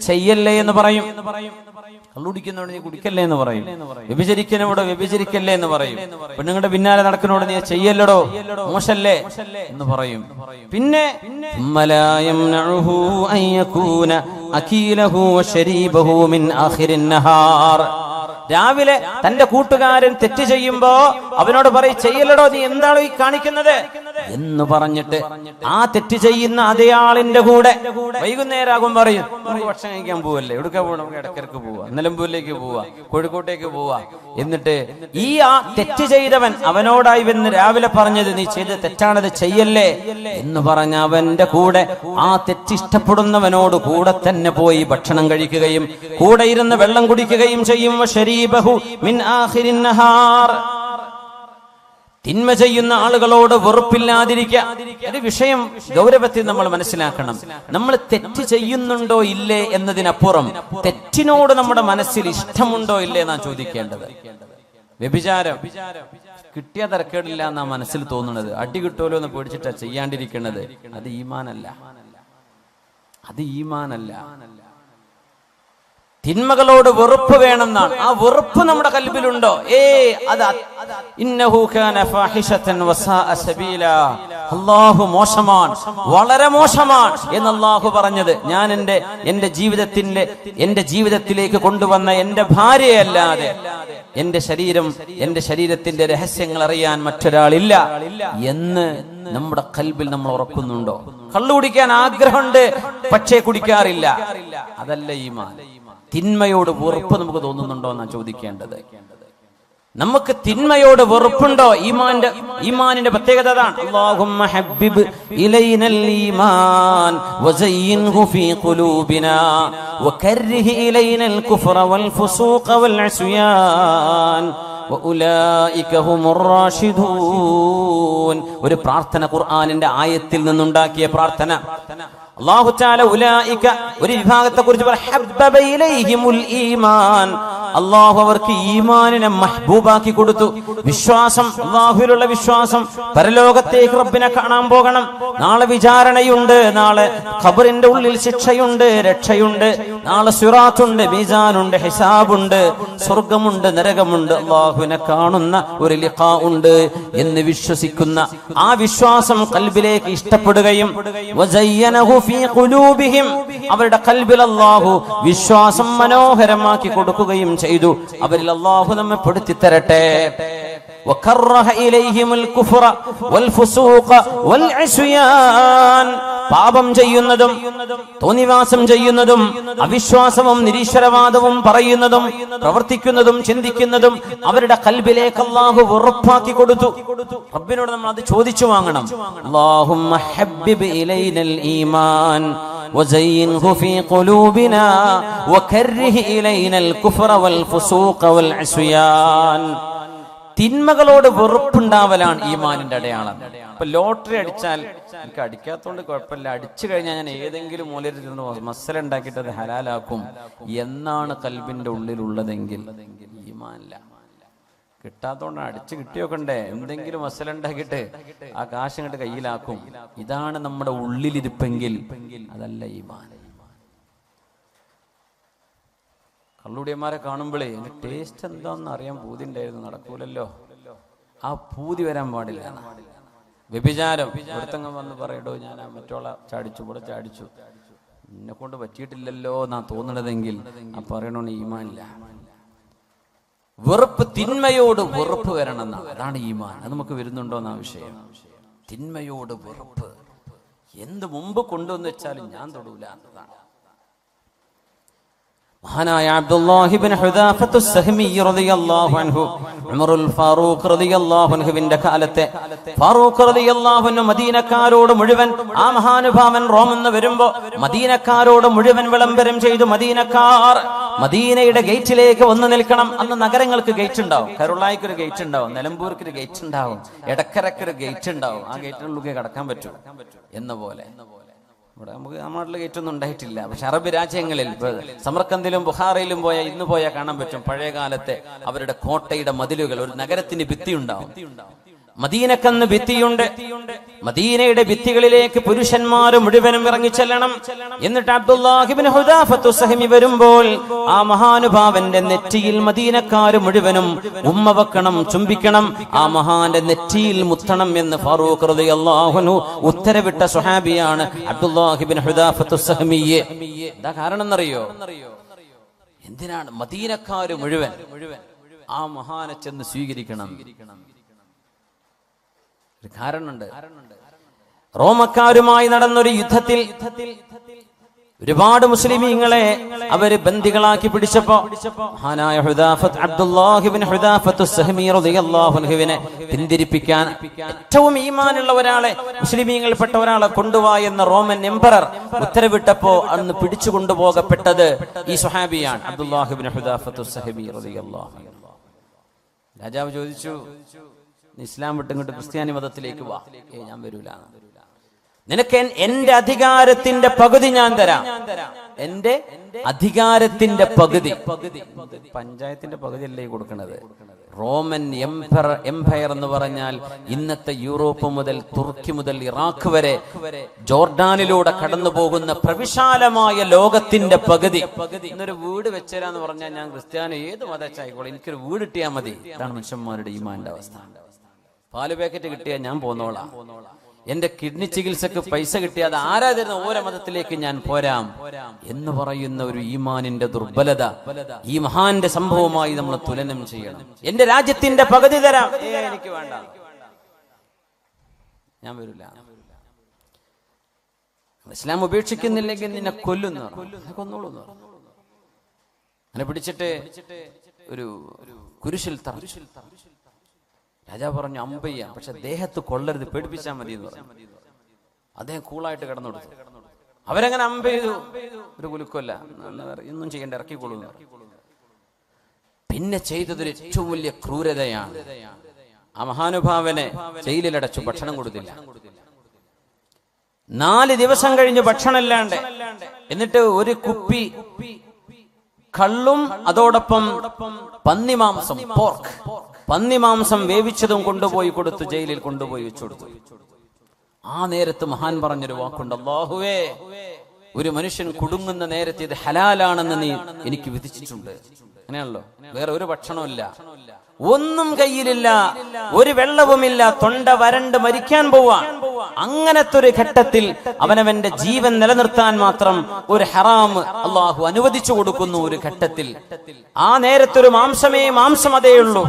ചെയ്യല്ലേ എന്ന് പറയും. കള്ളുടിക്കുന്നോട് നീ കുടിക്കല്ലേ എന്ന് പറയും. വ്യഭിചരിക്കുന്നോട് വ്യഭിചരിക്കല്ലേ എന്ന് പറയും. പെണ്ണുങ്ങളുടെ പിന്നാലെ നടക്കുന്നോട് നീ ചെയ്യല്ലടോ, മോശല്ലേ എന്ന് പറയും. പിന്നെ രാവിലെ തന്റെ കൂട്ടുകാരൻ തെറ്റ് ചെയ്യുമ്പോ അവനോട് പറയും, ചെയ്യല്ലടോ, നീ എന്താണോ ഈ കാണിക്കുന്നത് എന്ന് പറഞ്ഞിട്ട് ആ തെറ്റ് ചെയ്യുന്ന അതേ ആളിന്റെ കൂടെ വൈകുന്നേരമാകും പറയും, നമുക്ക് ഭക്ഷണം കഴിക്കാൻ പോവല്ലേ, എവിടുക്ക പോവാ, നമുക്ക് ഇടക്കിടക്ക് പോവാ, നിലമ്പൂരിലേക്ക് പോവാ, കോഴിക്കോട്ടേക്ക് പോവാ. എന്നിട്ട് ആ തെറ്റ് ചെയ്തവൻ അവനോടായി വന്ന് രാവിലെ പറഞ്ഞത്, നീ ചെയ്ത് തെറ്റാണത്, ചെയ്യല്ലേ എന്ന് പറഞ്ഞ അവന്റെ കൂടെ ആ തെറ്റിഷ്ടപ്പെടുന്നവനോട് കൂടെ തന്നെ പോയി ഭക്ഷണം കഴിക്കുകയും കൂടെ ഇരുന്ന് വെള്ളം കുടിക്കുകയും ചെയ്യും. തിന്മ ചെയ്യുന്ന ആളുകളോട് വെറുപ്പില്ലാതിരിക്കുക. ഒരു വിഷയം ഗൗരവത്തിൽ നമ്മൾ മനസ്സിലാക്കണം. നമ്മൾ തെറ്റ് ചെയ്യുന്നുണ്ടോ ഇല്ലേ എന്നതിനപ്പുറം തെറ്റിനോട് നമ്മുടെ മനസ്സിൽ ഇഷ്ടമുണ്ടോ ഇല്ലേ എന്നാ ചോദിക്കേണ്ടത്. വ്യഭിചാരം കിട്ടിയ തരക്കേടില്ല എന്നാ മനസ്സിൽ തോന്നുന്നത്. അടി കിട്ടുമല്ലോ എന്ന് പേടിച്ചിട്ടാ ചെയ്യാണ്ടിരിക്കുന്നത്. അത് ഈമാനല്ല. തിന്മകളോട് വെറുപ്പ് വേണമെന്നാണ്. ആ വെറുപ്പ് നമ്മുടെ കൽബിലുണ്ടോ? ഇന്നഹു കാന ഫാഹിഷതൻ വസാഅ സബീല, അല്ലാഹു മോശമാണ്, വളരെ മോശമാണ് എന്ന് അല്ലാഹു പറഞ്ഞത്. ഞാൻ എന്റെ ജീവിതത്തിലേക്ക് കൊണ്ടുവന്ന എന്റെ ഭാര്യയല്ലാതെ എന്റെ ശരീരത്തിന്റെ രഹസ്യങ്ങൾ അറിയാൻ മറ്റൊരാളില്ല എന്ന് നമ്മുടെ കൽബിൽ നമ്മൾ ഉറക്കുന്നുണ്ടോ? കള്ളു കുടിക്കാൻ ആഗ്രഹമുണ്ട്, പക്ഷേ കുടിക്കാറില്ല. അതല്ല ഈമാൻ. തിന്മയോട് വെറുപ്പ് നമുക്ക് തോന്നുന്നുണ്ടോ എന്നാണ് ചോദിക്കേണ്ടത്. നമുക്ക് തിന്മയോട് വെറുപ്പുണ്ടോ? ഈമാനിന്റെ പ്രത്യേകത അതാണ്. അല്ലാഹുമ്മ ഹബ്ബിബ് ഇലൈനൽ ഈമാൻ വസയ്യിൻഹു ഫീ ഖുലൂബിനാ വകർരിഹ് ഇലൈനൽ കുഫ്റ വൽ ഫുസൂഖ വൽ അസ്യാൻ വഉലൈക ഹുമുർ റാഷിദൂൻ. ഒരു പ്രാർത്ഥന, ഖുർആനിന്റെ ആയത്തിൽ നിന്നുണ്ടാക്കിയ പ്രാർത്ഥന. അല്ലാഹു തആല ഉലൈക ഒരു വിഭാഗത്തെ കുറിച്ച് ഹബ്ബബ ഇലൈഹിമുൽ ഈമാൻ, അല്ലാഹു അവർക്ക് ഈമാനിനെ മഹ്ബൂബാക്കി കൊടുത്തു. വിശ്വാസം, അല്ലാഹുവിലുള്ള വിശ്വാസം, പരലോകത്തേക്ക് റബ്ബിനെ കാണാൻ പോകണം, നാളെ വിചാരണയുണ്ട്, നാളെ ഖബറിന്റെ ഉള്ളിൽ ശിക്ഷയുണ്ട്, രക്ഷയുണ്ട്, നാളെ സിറാത്തുണ്ട്, മീസാനുണ്ട്, ഹിസാബുണ്ട്, സ്വർഗമുണ്ട്, നരകമുണ്ട്, അല്ലാഹുവിനെ കാണുന്ന ഒരു ലിഖാ ഉണ്ട് എന്ന് വിശ്വസിക്കുന്ന ആ വിശ്വാസം ഖൽബിലേക്ക് ഇഷ്ടപ്പെടുകയും വസയ്യനഹു ഫീ ഖുലൂബിഹിം അവരുടെ ഖൽബിൽ അല്ലാഹു വിശ്വാസം മനോഹരമാക്കി കൊടുക്കുകയും ചെയ്തു. അവരിൽ അല്ലാഹു നമ്മെ പെടുത്തി തരട്ടെ. വകറഹ ഇലൈഹിമുൽ കുഫ്ര വൽ ഫുസൂഖ വൽ ഇസ്യാൻ പാപം ചെയ്യുന്നതും തോന്നിവാസം ചെയ്യുന്നതും അവിശ്വാസവും നിരീശ്വരവാദവും പറയുന്നതും പ്രവർത്തിക്കുന്നതും ചിന്തിക്കുന്നതും അവരുടെ ഖൽബിലേക്ക് അല്ലാഹു ഉറപ്പാക്കി കൊടുത്തു. റബ്ബിനോട് നമ്മൾ അത് ചോദിച്ചു വാങ്ങണം. അല്ലാഹുമ്മ ഹബ്ബിബ് ഇലൈനൽ ഈമാൻ വസയ്യിൻഹു ഫീ ഖുലൂബിനാ വകർരിഹ് ഇലൈനൽ കുഫ്ര വൽ ഫുസൂഖ വൽ ഇസ്യാൻ. തിന്മകളോട് വെറുപ്പുണ്ടാവലാണ് ഈമാനിന്റെ അടയാളം. ഇപ്പൊ ലോട്ടറി അടിച്ചാൽ എനിക്ക് അടിക്കാത്തോണ്ട് കുഴപ്പമില്ല, അടിച്ചു കഴിഞ്ഞാൽ ഞാൻ ഏതെങ്കിലും മൂലയിൽ നിന്ന് മസല ഉണ്ടാക്കിയിട്ട് അത് ഹലാലാക്കും എന്നാണ് കൽബിന്റെ ഉള്ളിലുള്ളതെങ്കിൽ ഈമാനില്ല. കിട്ടാത്തോണ്ടാണ്, അടിച്ചു കിട്ടിയോക്കണ്ടേ, എന്തെങ്കിലും മസല ഉണ്ടാക്കിയിട്ട് ആ കാശ് ഇങ്ങോട്ട് കയ്യിലാക്കും. ഇതാണ് നമ്മുടെ ഉള്ളിലിരിപ്പെങ്കിൽ അതല്ല ഈമാൻ. കള്ളുടിയന്മാരെ കാണുമ്പോഴേ എൻ്റെ ടേസ്റ്റ് എന്താണെന്ന് അറിയാൻ പൂതി ഉണ്ടായിരുന്നു, നടക്കൂലല്ലോ. ആ പൂതി വരാൻ പാടില്ല. വ്യഭിചാരം ഒരുത്തങ്ങം വന്ന് പറയടോ ഞാൻ മറ്റോള ചാടിച്ചു, ഇവിടെ ചാടിച്ചു, എന്നെ കൊണ്ട് പറ്റിയിട്ടില്ലല്ലോ എന്നാ തോന്നണതെങ്കിൽ ആ പറയണോന്ന് ഈമാനില്ല. വെറുപ്പ്, തിന്മയോട് വെറുപ്പ് വരണം എന്നാ, അതാണ് ഈമാൻ. അത് നമുക്ക് വരുന്നുണ്ടോ എന്നാ വിഷയം. തിന്മയോട് വെറുപ്പ് എന്ത് മുമ്പ് കൊണ്ടുവന്ന് വെച്ചാലും ഞാൻ തൊടൂല എന്നതാണ്. മഹാനായ അബ്ദുല്ലാഹി ഇബ്നു ഹുദാഫത്തു സഹ്മി റളിയല്ലാഹു അൻഹു ഉമറുൽ ഫാറൂഖ് റളിയല്ലാഹു അൻഹുവിന്റെ കാലത്തെ ഫാറൂഖ് റളിയല്ലാഹു അൻഹു മദീനക്കാരോട് മുഴുവൻ, ആ മഹാനുഭാവൻ റോമെന്ന് വരുമ്പോ മദീനക്കാരോട് മുഴുവൻ വിളംബരം ചെയ്തു. മദീനക്കാർ മദീനയുടെ ഗേറ്റിലേക്ക് വന്നു നിൽക്കണം. അന്ന് നഗരങ്ങൾക്ക് ഗേറ്റ് ഉണ്ടാവും. കരുളായിക്ക് ഒരു ഗേറ്റ് ഉണ്ടാവും, നിലമ്പൂർക്ക് ഒരു ഗേറ്റ് ഉണ്ടാവും, എടക്കരക്ക് ഒരു ഗേറ്റ് ഉണ്ടാവും. ആ ഗേറ്റിനുള്ളിൽ കടക്കാൻ പറ്റും എന്ന പോലെ. ഇവിടെ നമുക്ക് നമ്മുടെ ഗേറ്റൊന്നും ഉണ്ടായിട്ടില്ല. പക്ഷെ അറബ് രാജ്യങ്ങളിൽ സമർക്കന്ദിലും ബുഖാറയിലും ഇന്ന് പോയാൽ കാണാൻ പറ്റും പഴയ കാലത്തെ അവരുടെ കോട്ടയുടെ മതിലുകൾ. ഒരു നഗരത്തിന് ഭിത്തി ഉണ്ടാവും. മദീനക്കന്ന് ഭിത്തിയുണ്ട്. മദീനയുടെ ഭിത്തികളിലേക്ക് പുരുഷന്മാർ മുഴുവനും ഇറങ്ങിച്ചെല്ലണം. എന്നിട്ട് അബ്ദുല്ലാഹി ഇബ്നു ഹുദാഫത്തു സഹ്മി വരുമ്പോൾ ആ മഹാനുഭാവന്റെ നെറ്റിയിൽ മദീനക്കാർ മുഴുവനും ഉമ്മ വെക്കണം, ചുംബിക്കണം, ആ മഹാന്റെ നെറ്റിയിൽ മുത്തണം എന്ന് ഫാറൂഖ് റളിയല്ലാഹു അൻഹു ഉത്തരവിട്ട സ്വഹാബിയാണ് അബ്ദുല്ലാഹി ഇബ്നു ഹുദാഫത്തു സഹ്മി. എന്താ കാരണം എന്നറിയോ? എന്തിനാണ് മദീനക്കാർ മുഴുവൻ ആ മഹാനെ ചെന്ന് സ്വീകരിക്കണം? ഒരു കാരണമുണ്ട്. റോമക്കാരുമായി നടന്നൊരു യുദ്ധത്തിൽ ഒരുപാട് മുസ്ലിമീങ്ങളെ അവര് ബന്ദികളാക്കി പിടിച്ചപ്പോ മഹാനായ അബ്ദുല്ലാഹി ഇബ്നു ഹുദാഫത്തു സഹ്മി റളിയല്ലാഹു അൻഹുവിനെ പിന്തിരിപ്പിക്കാൻ ഏറ്റവും ഈമാനുള്ള ഒരാളെ, മുസ്ലിമീങ്ങളിൽപ്പെട്ട ഒരാളെ കൊണ്ടുവാ എന്ന റോമൻ എംപറർ ഉത്തരവിട്ടപ്പോ അന്ന് പിടിച്ചു കൊണ്ടുപോകപ്പെട്ടത് ഈ സ്വഹാബിയാണ്, അബ്ദുല്ലാഹി ഇബ്നു ഹുദാഫത്തു സഹ്മി റളിയല്ലാഹു അൻഹു. രാജാവ് ചോദിച്ചു, ഇസ്ലാം വിട്ടിങ്ങോട്ട് ക്രിസ്ത്യാനി മതത്തിലേക്ക് വാ. ഞാൻ വരൂല. നിനക്ക് എന്റെ അധികാരത്തിന്റെ പകുതി ഞാൻ തരാം. എന്റെ അധികാരത്തിന്റെ പകുതി. പഞ്ചായത്തിന്റെ പകുതി അല്ലേ കൊടുക്കണത്? റോമൻ എംപയർ എന്ന് പറഞ്ഞാൽ ഇന്നത്തെ യൂറോപ്പ് മുതൽ തുർക്കി മുതൽ ഇറാഖ് വരെ ജോർഡാനിലൂടെ കടന്നു പോകുന്ന പ്രവിശാലമായ ലോകത്തിന്റെ പകുതി. ഇന്നൊരു വീട് വെച്ചരാന്ന് പറഞ്ഞാൽ ഞാൻ ക്രിസ്ത്യാനി ഏത് മതച്ചായിക്കോളെ, എനിക്കൊരു വീട് കിട്ടിയാൽ മതി. ഇതാണ് മനുഷ്യന്മാരുടെ ഈമാന്റെ അവസ്ഥ. പാല് പാക്കറ്റ് കിട്ടിയാൽ ഞാൻ പോന്നോളാം. എന്റെ കിഡ്നി ചികിത്സക്ക് പൈസ കിട്ടിയാൽ ആരാ തരുന്ന ഓരോ മതത്തിലേക്ക് ഞാൻ പോരാം എന്ന് പറയുന്ന ഒരു ഈമാനിന്റെ ദുർബലത ഈ മഹാന്റെ സംഭവമായി നമ്മൾ തുലനം ചെയ്യണം. എന്റെ രാജ്യത്തിന്റെ പകുതി തരാം, എനിക്ക് വേണ്ട, ഞാൻ വരില്ല. ഇസ്ലാം ഉപേക്ഷിക്കുന്നില്ലെങ്കിൽ നിന്നെ കൊല്ലുന്നു, കൊന്നോളൂ. എന്നെ പിടിച്ചിട്ട് ഒരു കുരിശിൽ തറച്ചു. രാജാവ് പറഞ്ഞു അമ്പയ്യ, പക്ഷെ ദേഹത്ത് കൊള്ളരുത്, പേടിപ്പിച്ചാൽ മതി എന്ന് പറഞ്ഞു. അദ്ദേഹം കൂളായിട്ട് കിടന്നുകൊടുത്തു. അവരങ്ങനെ അമ്പ ചെയ്തു. ഒരു കുലുക്കല്ല, ഒന്നും ചെയ്യേണ്ട, ഇറക്കിക്കൊള്ളുന്നു. പിന്നെ ചെയ്തതൊരു ഏറ്റവും വലിയ ക്രൂരതയാണ്. ആ മഹാനുഭാവനെ ജയിലിലടച്ചു, ഭക്ഷണം കൊടുത്തില്ല. 4 ദിവസം കഴിഞ്ഞ് ഭക്ഷണമില്ലാണ്ട്. എന്നിട്ട് ഒരു കുപ്പി കള്ളും അതോടൊപ്പം പന്നിമാംസം, പോർക്ക്, പന്നിമാംസം വേവിച്ചതും കൊണ്ടുപോയി കൊടുത്തു, ജയിലിൽ കൊണ്ടുപോയി വെച്ചു കൊടുത്തു. ആ നേരത്ത് മഹാൻ പറഞ്ഞൊരു വാക്കുണ്ട്, അല്ലാഹുവേ ഒരു മനുഷ്യൻ കുടുങ്ങുന്ന നേരത്തെ ഇത് ഹലാലാണെന്ന് നീ എനിക്ക് വിധിച്ചിട്ടുണ്ട്. അങ്ങനെയാണല്ലോ. വേറെ ഒരു ഭക്ഷണമില്ല, ഒന്നും കയ്യിലില്ല, ഒരു വെള്ളവുമില്ല, തൊണ്ട വരണ്ട് മരിക്കാൻ പോവാൻ. അങ്ങനത്തെ ഒരു ഘട്ടത്തിൽ അവനവന്റെ ജീവൻ നിലനിർത്താൻ മാത്രം ഒരു ഹറാം അള്ളാഹു അനുവദിച്ചു കൊടുക്കുന്നു. ഒരു ഘട്ടത്തിൽ ആ നേരത്തൊരു മാംസം അതേ ഉള്ളൂ,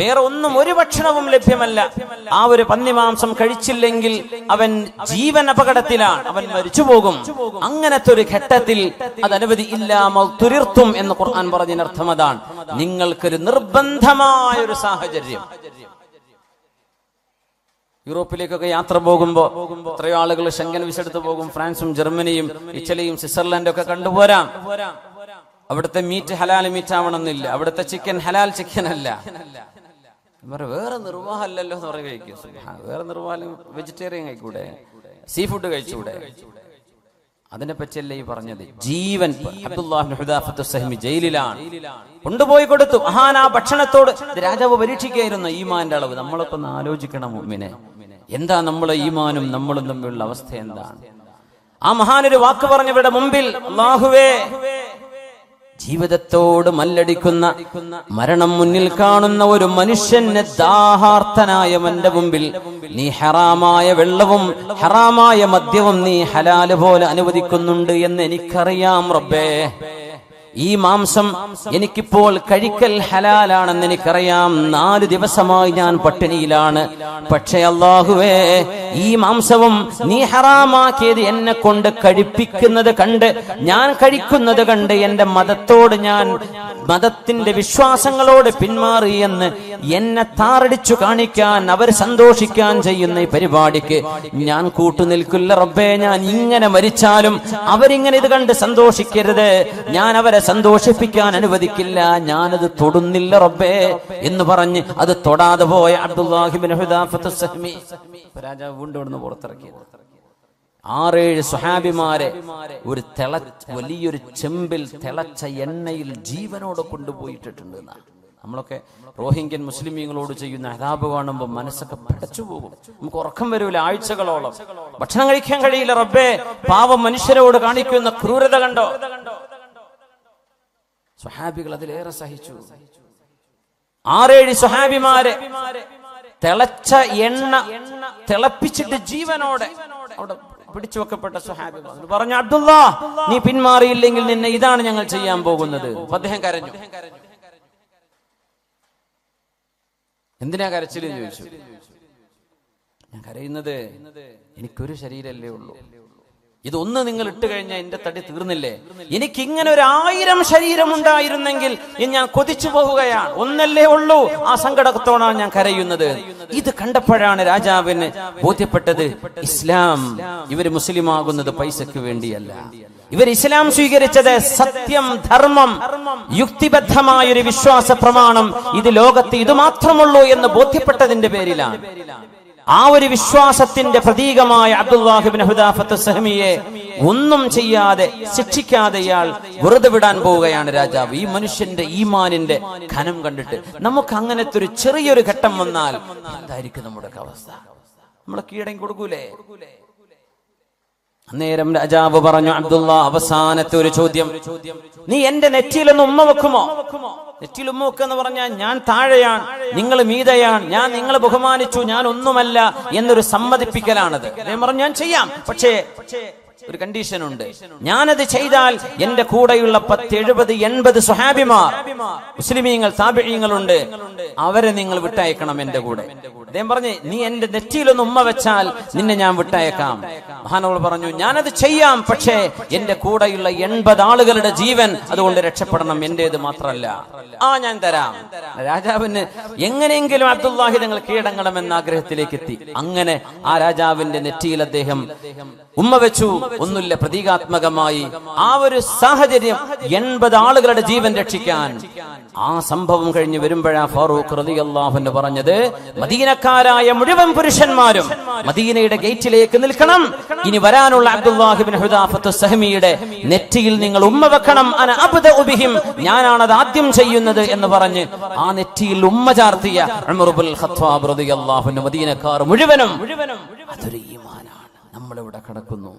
വേറെ ഒന്നും ഒരു ഭക്ഷണവും ലഭ്യമല്ല. ആ ഒരു പന്നിമാംസം കഴിച്ചില്ലെങ്കിൽ അവൻ ജീവൻ അപകടത്തിലാണ്, അവൻ മരിച്ചു പോകും. അങ്ങനത്തെ ഒരു ഘട്ടത്തിൽ അത് അനുവദി ഇല്ലാമൽ തുരിർത്തും എന്ന് ഖുർആൻ പറഞ്ഞതിനർത്ഥം അതാണ്. നിങ്ങൾക്കൊരു നിർബന്ധമായ ഒരു സാഹചര്യം. യൂറോപ്പിലേക്കൊക്കെ യാത്ര പോകുമ്പോ എത്രയോ ആളുകൾ ഷെങ്കൻ വിസ എടുത്ത് പോകും. ഫ്രാൻസും ജർമ്മനിയും ഇറ്റലിയും സ്വിറ്റ്സർലൻഡും ഒക്കെ കണ്ടുപോരാം. അവിടുത്തെ മീറ്റ് ഹലാൽ മീറ്റ് ആവണമെന്നില്ല, അവിടുത്തെ ചിക്കൻ ഹലാൽ ചിക്കൻ അല്ല. വേറെ നിർവാഹമല്ലല്ലോ എന്ന് പറയുക കഴിക്കും. വേറെ നിർവാഹം വെജിറ്റേറിയൻ കഴിക്കൂടെ, സീ ഫുഡ് കഴിച്ചൂടെ? അതിനെ പറ്റിയല്ല ഈ പറഞ്ഞത്. ജീവൻ അബ്ദുല്ലാഹ് ഹുദാഫത്ത് സഹ്മി ജയിലിലാണ്, കൊണ്ടുപോയി കൊടുത്തു. മഹാൻ ആ ഭക്ഷണത്തോട് രാജാവ് പരീക്ഷിക്കുകയായിരുന്നു ഈമാന്റെ അളവ്. നമ്മളൊക്കെ ഒന്ന് ആലോചിക്കണം മുഅ്മിനെ, എന്താ നമ്മളെ ഈമാനും നമ്മളും തമ്മിലുള്ള അവസ്ഥ എന്താണ്? ആ മഹാനൊരു വാക്ക് പറഞ്ഞവരുടെ മുമ്പിൽ, അല്ലാഹുവേ, ജീവിതത്തോട് മല്ലടിക്കുന്ന, മരണം മുന്നിൽ കാണുന്ന ഒരു മനുഷ്യന് ദാഹാർത്തനായ എന്റെ മുമ്പിൽ നീ ഹറാമായ വെള്ളവും ഹറാമായ മദ്യവും നീ ഹലാല് പോലെ അനുവദിക്കുന്നുണ്ട് എന്ന് എനിക്കറിയാം റബ്ബേ. ഈ മാംസം എനിക്കിപ്പോൾ കഴിക്കൽ ഹലാലാണെന്ന് എനിക്കറിയാം. 4 ദിവസമായി ഞാൻ പട്ടിണിയിലാണ്. പക്ഷേ അല്ലാഹുവേ, ഈ മാംസവും നീ ഹറാമാക്കിയത് എന്നെ കൊണ്ട് കഴിപ്പിക്കുന്നത് കണ്ട്, ഞാൻ കഴിക്കുന്നത് കണ്ട് എന്റെ മതത്തോട്, ഞാൻ മതത്തിന്റെ വിശ്വാസങ്ങളോട് പിന്മാറി എന്ന് എന്നെ താറടിച്ചു കാണിക്കാൻ, അവർ സന്തോഷിക്കാൻ ചെയ്യുന്ന ഈ പരിപാടിക്ക് ഞാൻ കൂട്ടുനിൽക്കില്ല റബ്ബേ. ഞാൻ ഇങ്ങനെ മരിച്ചാലും അവരിങ്ങനെ ഇത് കണ്ട് സന്തോഷിക്കരുത്, ഞാൻ അവരെ സന്തോഷിപ്പിക്കാൻ അനുവദിക്കില്ല, ഞാനത് തൊടുന്നില്ല റബ്ബേ എന്ന് പറഞ്ഞ് അത് തൊടാതെ പോയ അബ്ദുല്ലാഹി ഇബ്നു ഹുദാഫത്ത് സഹ്മി രാജാവ് വീണ്ടും ഇവിടുന്ന് പുറത്തിറക്കിയത്. 6-7 സ്വഹാബിമാരെ ഒരു വലിയൊരു ചെമ്പിൽ തിളച്ച എണ്ണയിൽ ജീവനോടെ കൊണ്ടുപോയിട്ടിട്ടുണ്ട്. നമ്മളൊക്കെ റോഹിംഗ്യൻ മുസ്ലിമീങ്ങളോട് ചെയ്യുന്ന അദാബ് കാണുമ്പോൾ മനസ്സൊക്കെ പടച്ചു പോകും. നമുക്ക് ഉറക്കം വരൂല, ആഴ്ചകളോളം ഭക്ഷണം കഴിക്കാൻ കഴിയില്ല റബ്ബേ. പാവം മനുഷ്യരോട് കാണിക്കുന്ന ക്രൂരത കണ്ടോ? സ്വഹാബികൾ അതിലേറെ സഹിച്ചു. 6-7 സ്വഹാബിമാരെ തിളച്ച എണ്ണ തിളപ്പിച്ചിട്ട് ജീവനോടെ അവിടെ പിടിച്ചു വെക്കപ്പെട്ട സ്വഹാബി പറഞ്ഞു, അബ്ദുല്ലാ, നീ പിന്മാറിയില്ലെങ്കിൽ നിന്നെ ഇതാണ് ഞങ്ങൾ ചെയ്യാൻ പോകുന്നത്. അദ്ദേഹം കരഞ്ഞു. എന്തിനാ കരച്ചിലെന്ന് ചോദിച്ചു. ഞാൻ കരയുന്നത് എനിക്കൊരു ശരീരമല്ലേ ഉള്ളൂ, ഇതൊന്ന് നിങ്ങൾ ഇട്ട് കഴിഞ്ഞാൽ എന്റെ തടി തീർന്നില്ലേ? എനിക്ക് ഇങ്ങനെ 1000 ശരീരം ഉണ്ടായിരുന്നെങ്കിൽ ഞാൻ കൊതിച്ചു പോവുകയാണ്. ഒന്നല്ലേ ഉള്ളൂ, ആ സങ്കടത്തോടാണ് ഞാൻ കരയുന്നത്. ഇത് കണ്ടപ്പോഴാണ് രാജാവിന് ബോധ്യപ്പെട്ടത്, ഇസ്ലാം, ഇവര് മുസ്ലിം ആകുന്നത് പൈസക്ക് വേണ്ടിയല്ല. ഇവർ ഇസ്ലാം സ്വീകരിച്ചത് സത്യം, ധർമ്മം, യുക്തിബദ്ധമായൊരു വിശ്വാസ പ്രമാണം, ഇത് ലോകത്ത് ഇത് മാത്രമുള്ളൂ എന്ന് ബോധ്യപ്പെട്ടതിന്റെ പേരിലാണ്. ആ ഒരു വിശ്വാസത്തിന്റെ പ്രതീകമായ അബ്ദുല്ലാഹി ഇബ്നു ഹുദാഫത്ത് സഹ്മിയെ ഒന്നും ചെയ്യാതെ ശിക്ഷിക്കാതെ ഇയാൾ വെറുതെ വിടാൻ പോവുകയാണ് രാജാവ്. ഈ മനുഷ്യന്റെ ഈമാനിന്റെ ഘനം കണ്ടിട്ട് നമുക്ക് അങ്ങനത്തെ ഒരു ചെറിയൊരു ഘട്ടം വന്നാൽ എന്തായിരിക്കും നമ്മുടെ അവസ്ഥ? നമ്മളെ കീഴടങ്ങി കൊടുക്കൂലേ? അന്നേരം രാജാവ് പറഞ്ഞു, അബ്ദുല്ലാ, അവസാനത്തെ ഒരു ചോദ്യം, നീ എന്റെ നെറ്റിയിലൊന്ന് ഉമ്മ വെക്കുമോ? നെറ്റിയിൽ ഉമ്മ വെക്കെന്ന് പറഞ്ഞാൽ ഞാൻ താഴെയാണ്, നിങ്ങൾ മീതയാണ്, ഞാൻ നിങ്ങളെ ബഹുമാനിച്ചു, ഞാൻ ഒന്നുമല്ല എന്നൊരു സമ്മതിപ്പിക്കലാണത്. ഞാൻ പറഞ്ഞു, ഞാൻ ചെയ്യാം, പക്ഷേ ഒരു കണ്ടീഷൻ ഉണ്ട്. ഞാനത് ചെയ്താൽ എന്റെ കൂടെയുള്ള 10, 70, 80 സ്വഹാബിമാർ, മുസ്ലിമീങ്ങൾ, താബിഈങ്ങളുണ്ട്, അവരെ നിങ്ങൾ വിട്ടയക്കണം എന്റെ കൂടെ. അദ്ദേഹം പറഞ്ഞു, നീ എന്റെ നെറ്റിയിലൊന്ന് ഉമ്മ വെച്ചാൽ നിന്നെ ഞാൻ വിട്ടയക്കാം. മഹാനവർ പറഞ്ഞു, ഞാനത് ചെയ്യാം, പക്ഷേ എന്റെ കൂടെയുള്ള 80 ആളുകളുടെ ജീവൻ അതുകൊണ്ട് രക്ഷപ്പെടണം, എന്റേത് മാത്രമല്ല. ഞാൻ തരാം. രാജാവിന് എങ്ങനെയെങ്കിലും അബ്ദുല്ലാഹി തങ്ങൾ കീഴടങ്ങണമെന്ന ആഗ്രഹത്തിലേക്ക് എത്തി. അങ്ങനെ ആ രാജാവിന്റെ നെറ്റിയിൽ അദ്ദേഹം ഉമ്മ വെച്ചു. ഒന്നുമില്ല, പ്രതീകാത്മകമായി ആ ഒരു സാഹചര്യം 80 ആളുകളുടെ ജീവൻ രക്ഷിക്കാൻ. ആ സംഭവം കഴിഞ്ഞ് വരുമ്പോഴാ ഫാറൂഖ് റളിയല്ലാഹു അൻഹു പറഞ്ഞത്, മദീനക്കാരായ മുഴുവൻ പുരുഷന്മാരും മദീനയുടെ ഗേറ്റിലേക്ക് നിൽക്കണം. ഇനി വരാനുള്ള അബ്ദുല്ലാഹി ഇബ്നു ഹുദാഫത്ത് സഹ്മിയുടെ നെറ്റിയിൽ നിങ്ങൾ ഉമ്മ വെക്കണം. അന അബ്ദഉ ബിഹിം, ഞാനാണത് ആദ്യം ചെയ്യുന്നത് എന്ന് പറഞ്ഞ് ആ നെറ്റിയിൽ ഉമ്മ ചാർത്തിയ ഉമർ ഇബ്നുൽ ഖത്താബ് റളിയല്ലാഹു അൻഹു മദീനക്കാർ മുഴുവനും. അതൊരു ഈമാനാണ്. നമ്മളിവിടെ കിടക്കുന്നു.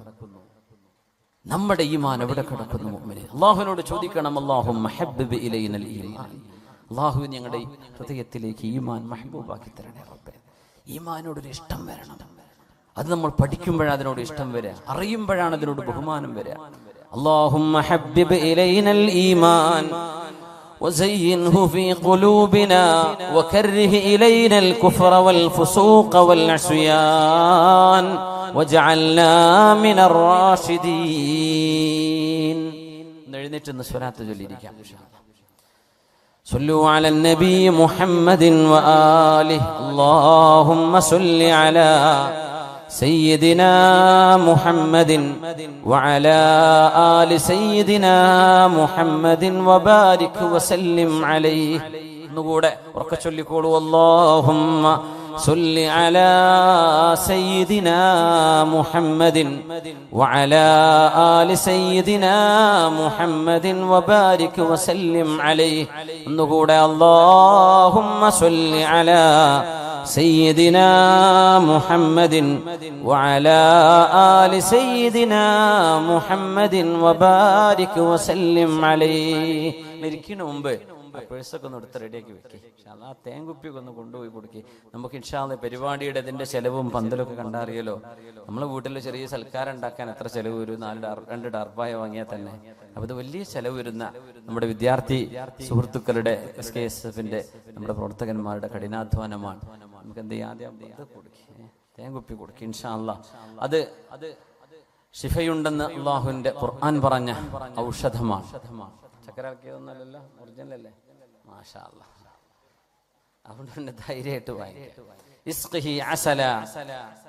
നമ്മുടെ ഈമാൻ എവിടെ കിടക്കുന്നു മുഅ്മിനേ? അല്ലാഹുവിനോട് ചോദിക്കണം, അല്ലാഹുമ്മ ഹബ്ബിബ് ഇലൈനൽ ഈമാൻ, അല്ലാഹുവേ ഞങ്ങളുടെ ഹൃദയത്തിലേക്ക് ഈമാൻ മഹ്ബൂബാക്കി തരണേ റബ്ബേ. ഈമാനോടൊരു ഇഷ്ടം വരണം. അത് നമ്മൾ പഠിക്കുമ്പോഴാണ് അതിനോട് ഇഷ്ടം വരിക, അറിയുമ്പോഴാണ് അതിനോട് ബഹുമാനം വരിക. അല്ലാഹുമ്മ ഹബ്ബിബ് ഇലൈനൽ ഈമാൻ وزينه في قلوبنا وكره إلينا الكفر والفسوق والعصيان وجعلنا من الراشدين. എഴുന്നേറ്റ് സ്വലാത്ത് ചൊല്ലിയിരിക്കാം. صلوا على النبي محمد وآله اللهم صل على سيدنا محمد وعلى آل سيدنا محمد وبارك وسلم عليه. نقول وركشل يقول اللهم صل على سيدنا محمد وعلى آل سيدنا محمد وبارك وسلم عليه. نقول اللهم صل على سيدنا محمد وعلى آل سيدنا محمد وبارك وسلم عليه. ഇരിക്കുന്ന മുമ്പ് പേഴ്സൊക്കെ ഒന്ന് എടുത്ത് റെഡിയാക്കി വെക്കി. ആ തേങ്കുപ്പിയൊക്കെ ഒന്ന് കൊണ്ടുപോയി കൊടുക്കി. നമുക്ക് ഇൻഷാ അല്ലാഹ് പരിപാടിയുടെ ഇതിന്റെ ചെലവും പന്തലൊക്കെ കണ്ടറിയല്ലോ. നമ്മളെ വീട്ടിൽ ചെറിയ സൽക്കാരം ഉണ്ടാക്കാൻ എത്ര ചെലവ് വരും? 2 ഡർപ്പായ വാങ്ങിയാൽ തന്നെ. അപ്പൊ ഇത് വലിയ ചെലവ് വരുന്ന നമ്മുടെ വിദ്യാർത്ഥി സുഹൃത്തുക്കളുടെ SKSF-ന്റെ നമ്മുടെ പ്രവർത്തകന്മാരുടെ കഠിനാധ്വാനമാണ്. നമുക്ക് എന്ത് ചെയ്യാം? ആദ്യം തേങ്കുപ്പി കൊടുക്കി ഇൻഷാ അല്ലാഹ്. അത് ശിഫയുണ്ടെന്ന് അള്ളാഹുവിന്റെ ഖുർആൻ പറഞ്ഞ ഔഷധമാണ്. ചക്കര ഇറക്കിയതൊന്നല്ലല്ലോ, ഒറിജിനൽ അല്ലേ? മാഷാ അല്ലാഹ്. അതുകൊണ്ട് തന്നെ ധൈര്യമായിട്ട് വാങ്ങിക്കുക.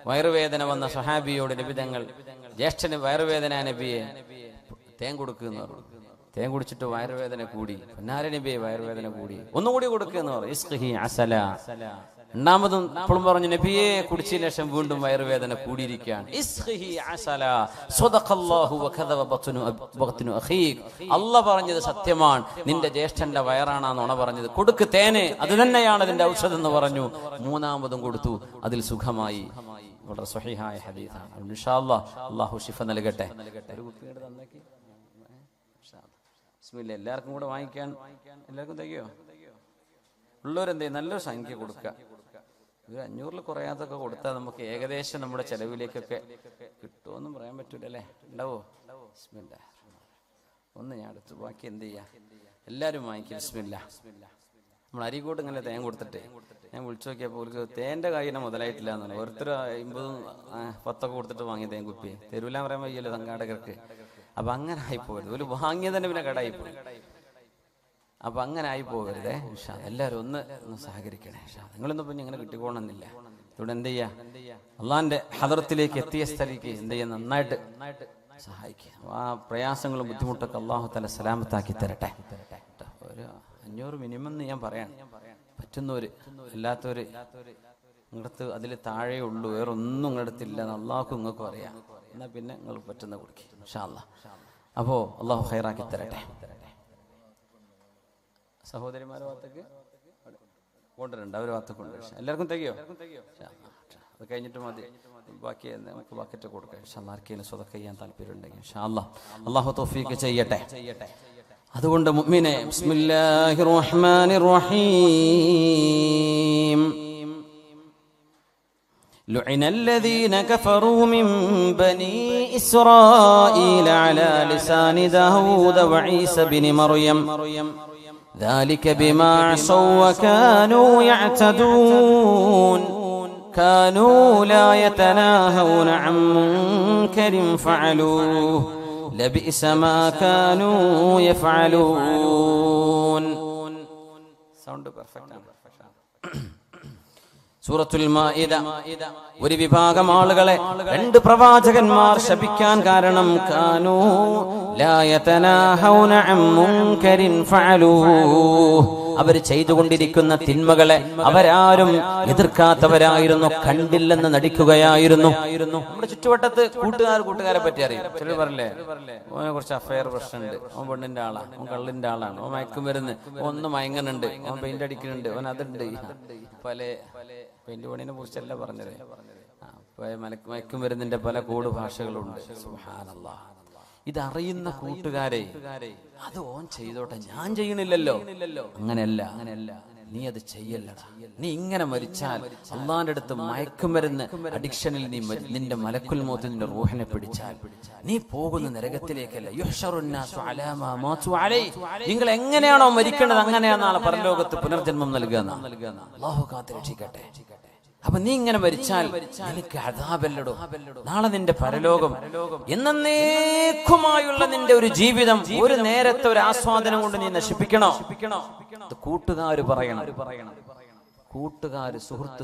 വയറുവേദന വന്ന സ്വഹാബിയോട് നബി തങ്ങൾ, ജ്യേഷ്ഠന് വയറുവേദന നബിയെ തേൻ കൊടുക്കുന്നു പറഞ്ഞു. തേൻ കുടിച്ചിട്ട് വയറുവേദന കൂടി. പൊന്നാര നബിയെ വയറുവേദന കൂടി, ഒന്നുകൂടി കൊടുക്കുന്നു പറഞ്ഞു. ഇസ്ഖി അസല. രണ്ടാമതും അപ്പോഴും പറഞ്ഞു നബിയെ കുടിച്ചതിന് ശേഷം വീണ്ടും വയറുവേദന കൂടിയിരിക്കുകയാണ്. അല്ലാഹ് പറഞ്ഞത് സത്യമാണ്, നിന്റെ ജ്യേഷ്ഠന്റെ വയറാണ് നുണ പറഞ്ഞത്. കൊടുക്ക് തേന്, അത് തന്നെയാണ് അതിന്റെ ഔഷധം എന്ന് പറഞ്ഞു. മൂന്നാമതും കൊടുത്തു, അതിൽ സുഖമായി. വളരെ സ്വഹീഹായ ഹദീസാണ്. ഇൻഷാ അല്ലാഹ് അല്ലാഹു ശിഫ നൽകട്ടെ. ഒരു കുപ്പിയുടെ തന്നേക്ക്. ബിസ്മില്ലാ. എല്ലാവർക്കും കൂടെ വാങ്ങിക്കാൻ എല്ലാവർക്കും തയ്യോ? ഉള്ളവരെന്തേ നല്ലൊരു സംഖ്യ കൊടുക്കുക. ഒരു 500 കുറയാതൊക്കെ കൊടുത്താൽ നമുക്ക് ഏകദേശം നമ്മുടെ ചെലവിലേക്കൊക്കെ കിട്ടുമെന്നും പറയാൻ പറ്റൂലല്ലേ? ഉണ്ടാവോ? ബിസ്മില്ലാ. ഒന്ന് ഞാൻ എടുത്തു, ബാക്കി എന്ത് ചെയ്യാം? എല്ലാവരും വാങ്ങിക്കും. ബിസ്മില്ലാ. നമ്മൾ അരീക്കോട്ട് ഇങ്ങനെ തേൻ കൊടുത്തിട്ട് ഞാൻ വിളിച്ചു നോക്കിയപ്പോൾ അവർക്ക് തേൻ്റെ കാര്യം മുതലായിട്ടില്ല എന്ന് പറഞ്ഞു. ഓരോരുത്തർ 50, 10 കൊടുത്തിട്ട് വാങ്ങിയ തേൻ കുപ്പി തരൂലാൻ പറയാൻ വയ്യല്ലോ സംഘാടകർക്ക്. അപ്പം അങ്ങനെ ആയിപ്പോയത്. ഒരു വാങ്ങിയത് തന്നെ പിന്നെ കടായിപ്പോയി. അപ്പൊ അങ്ങനെ ആയി പോകരുതേ. എല്ലാവരും ഒന്ന് സഹകരിക്കണേ. നിങ്ങളൊന്നും പിന്നെ ഇങ്ങനെ കിട്ടിക്കോണമെന്നില്ല. ഇവിടെ എന്ത് ചെയ്യാ? അള്ളാന്റെ ഹദറത്തിലേക്ക് എത്തിയ സ്ഥലിക്ക് എന്ത് ചെയ്യാ? നന്നായിട്ട് സഹായിക്കുക. ആ പ്രയാസങ്ങളും ബുദ്ധിമുട്ടൊക്കെ അള്ളാഹു തആല സലാമത്താക്കി തരട്ടെ. ഒരു 500 മിനിമം എന്ന് ഞാൻ പറയാൻ പറ്റുന്നവര്, അല്ലാത്തവര് നിങ്ങളടുത്ത് അതിൽ താഴെ ഉള്ളൂ, വേറെ ഒന്നും നിങ്ങളടുത്തില്ല എന്ന് അള്ളാഹുക്കും നിങ്ങൾക്കും അറിയാം. എന്നാൽ പിന്നെ നിങ്ങൾ പറ്റുന്ന കൊടുക്കുക ഇൻഷാ അല്ലാഹ്. അപ്പോ അള്ളാഹു ഖൈറാക്കി തരട്ടെ. സഹോദരിമാരെ ഭാഗത്തേക്ക് കൊണ്ടുവരണ്ട, അവർ ഭാഗത്തേക്ക് കൊണ്ടുവരും. എല്ലാവർക്കും തികയോ? അത് കഴിഞ്ഞിട്ട് മതി, ബാക്കി നമുക്ക് ബക്കറ്റ് കൊടുക്കാം. ആർക്കെങ്കിലും സ്വതക്ക ചെയ്യാൻ താല്പര്യം ഉണ്ടെങ്കിൽ ഇൻഷാ അല്ലാഹ് അല്ലാഹു തൗഫീഖ് ചെയ്യട്ടെ. അതുകൊണ്ട് മുഅ്മിനേ, ബിസ്മില്ലാഹിർ റഹ്മാനിർ റഹീം. لعن الذين كفروا من بني إسرائيل على لسان داود وعيسى بن مريم ذلك بما عصوا وكانوا يعتدون كانوا لا يتناهون عن منكر فعلوه لبئس ما كانوا يفعلون. സൗണ്ട് പെർഫെക്റ്റ് ആണ്. സൂറത്തുൽ മാഇദ. ഒരു വിഭാഗം ആളുകളെ 2 പ്രവാചകന്മാർ ശപിക്കാൻ കാരണം കാനൂ ലാ യതനാഹൗന അൻ മുൻകരിൻ ഫഅലൂഹ്, അവർ ചെയ്തുകൊണ്ടിരിക്കുന്ന തിന്മകളെ അവരാരും എതിർക്കാത്തവരായിരുന്നു, കണ്ടില്ലെന്ന് നടിക്കുകയായിരുന്നു. നമ്മുടെ ചുറ്റുവട്ടത്ത് കൂട്ടുകാരെ പറ്റി അറിയും. ചിലർ പറയില്ലേ, ഓനെ കുറച്ച് അഫയർ പ്രശ്നമുണ്ട്, ഓൻ പെണ്ണിന്റെ ആളാണ്, ഓൻ കള്ളിന്റെ ആളാണ്, ഓൻ മയക്കുമരുന്ന്, ഒന്ന് മയങ്ങനുണ്ട്, ഓൻ പെയിന്റ് അടിക്കുന്നുണ്ട്, ഓൻ അതുണ്ട്. പല പെയിന്റ് പണിനെ കുറിച്ചല്ല പറഞ്ഞത്, മയക്കുമരുന്നിന്റെ പല കോഡ് ഭാഷകളുണ്ട്. സുബ്ഹാനല്ലാഹ്. ഇതറിയുന്ന കൂട്ടുകാരെ അത് ഓൻ ചെയ്തോട്ടെ, ഞാൻ ചെയ്യണില്ലല്ലോ. അങ്ങനെയല്ല, നീ അത് ചെയ്യല്ലടാ. നീ ഇങ്ങനെ മരിച്ചാൽ അള്ളാന്റെ അടുത്ത് മയക്കുമരുന്ന് അഡിക്ഷനിൽ നീ നിന്റെ മലക്കുൽ മൗത്ത് നിന്റെ റൂഹിനെ പിടിച്ചാൽ നീ പോകുന്ന നരകത്തിലേക്കല്ല. നിങ്ങൾ എങ്ങനെയാണോ മരിക്കേണ്ടത് അങ്ങനെയാണ് നാളെ പരലോകത്ത് പുനർജന്മം നൽകുക. അല്ലാഹു കാത്തുരക്ഷിക്കട്ടെ. അപ്പൊ നീ ഇങ്ങനെ മരിച്ചാൽ എനിക്ക് അദാബല്ലടോ. നാളെ നിന്റെ പരലോകം എന്നേക്കുമായുള്ള നിന്റെ ഒരു ജീവിതം ഒരു നേരത്തെ ഒരു ആസ്വാദനം കൊണ്ട് നീ നശിപ്പിക്കണോ? കൂട്ടുകാര് പറയണം. കൂട്ടുകാര്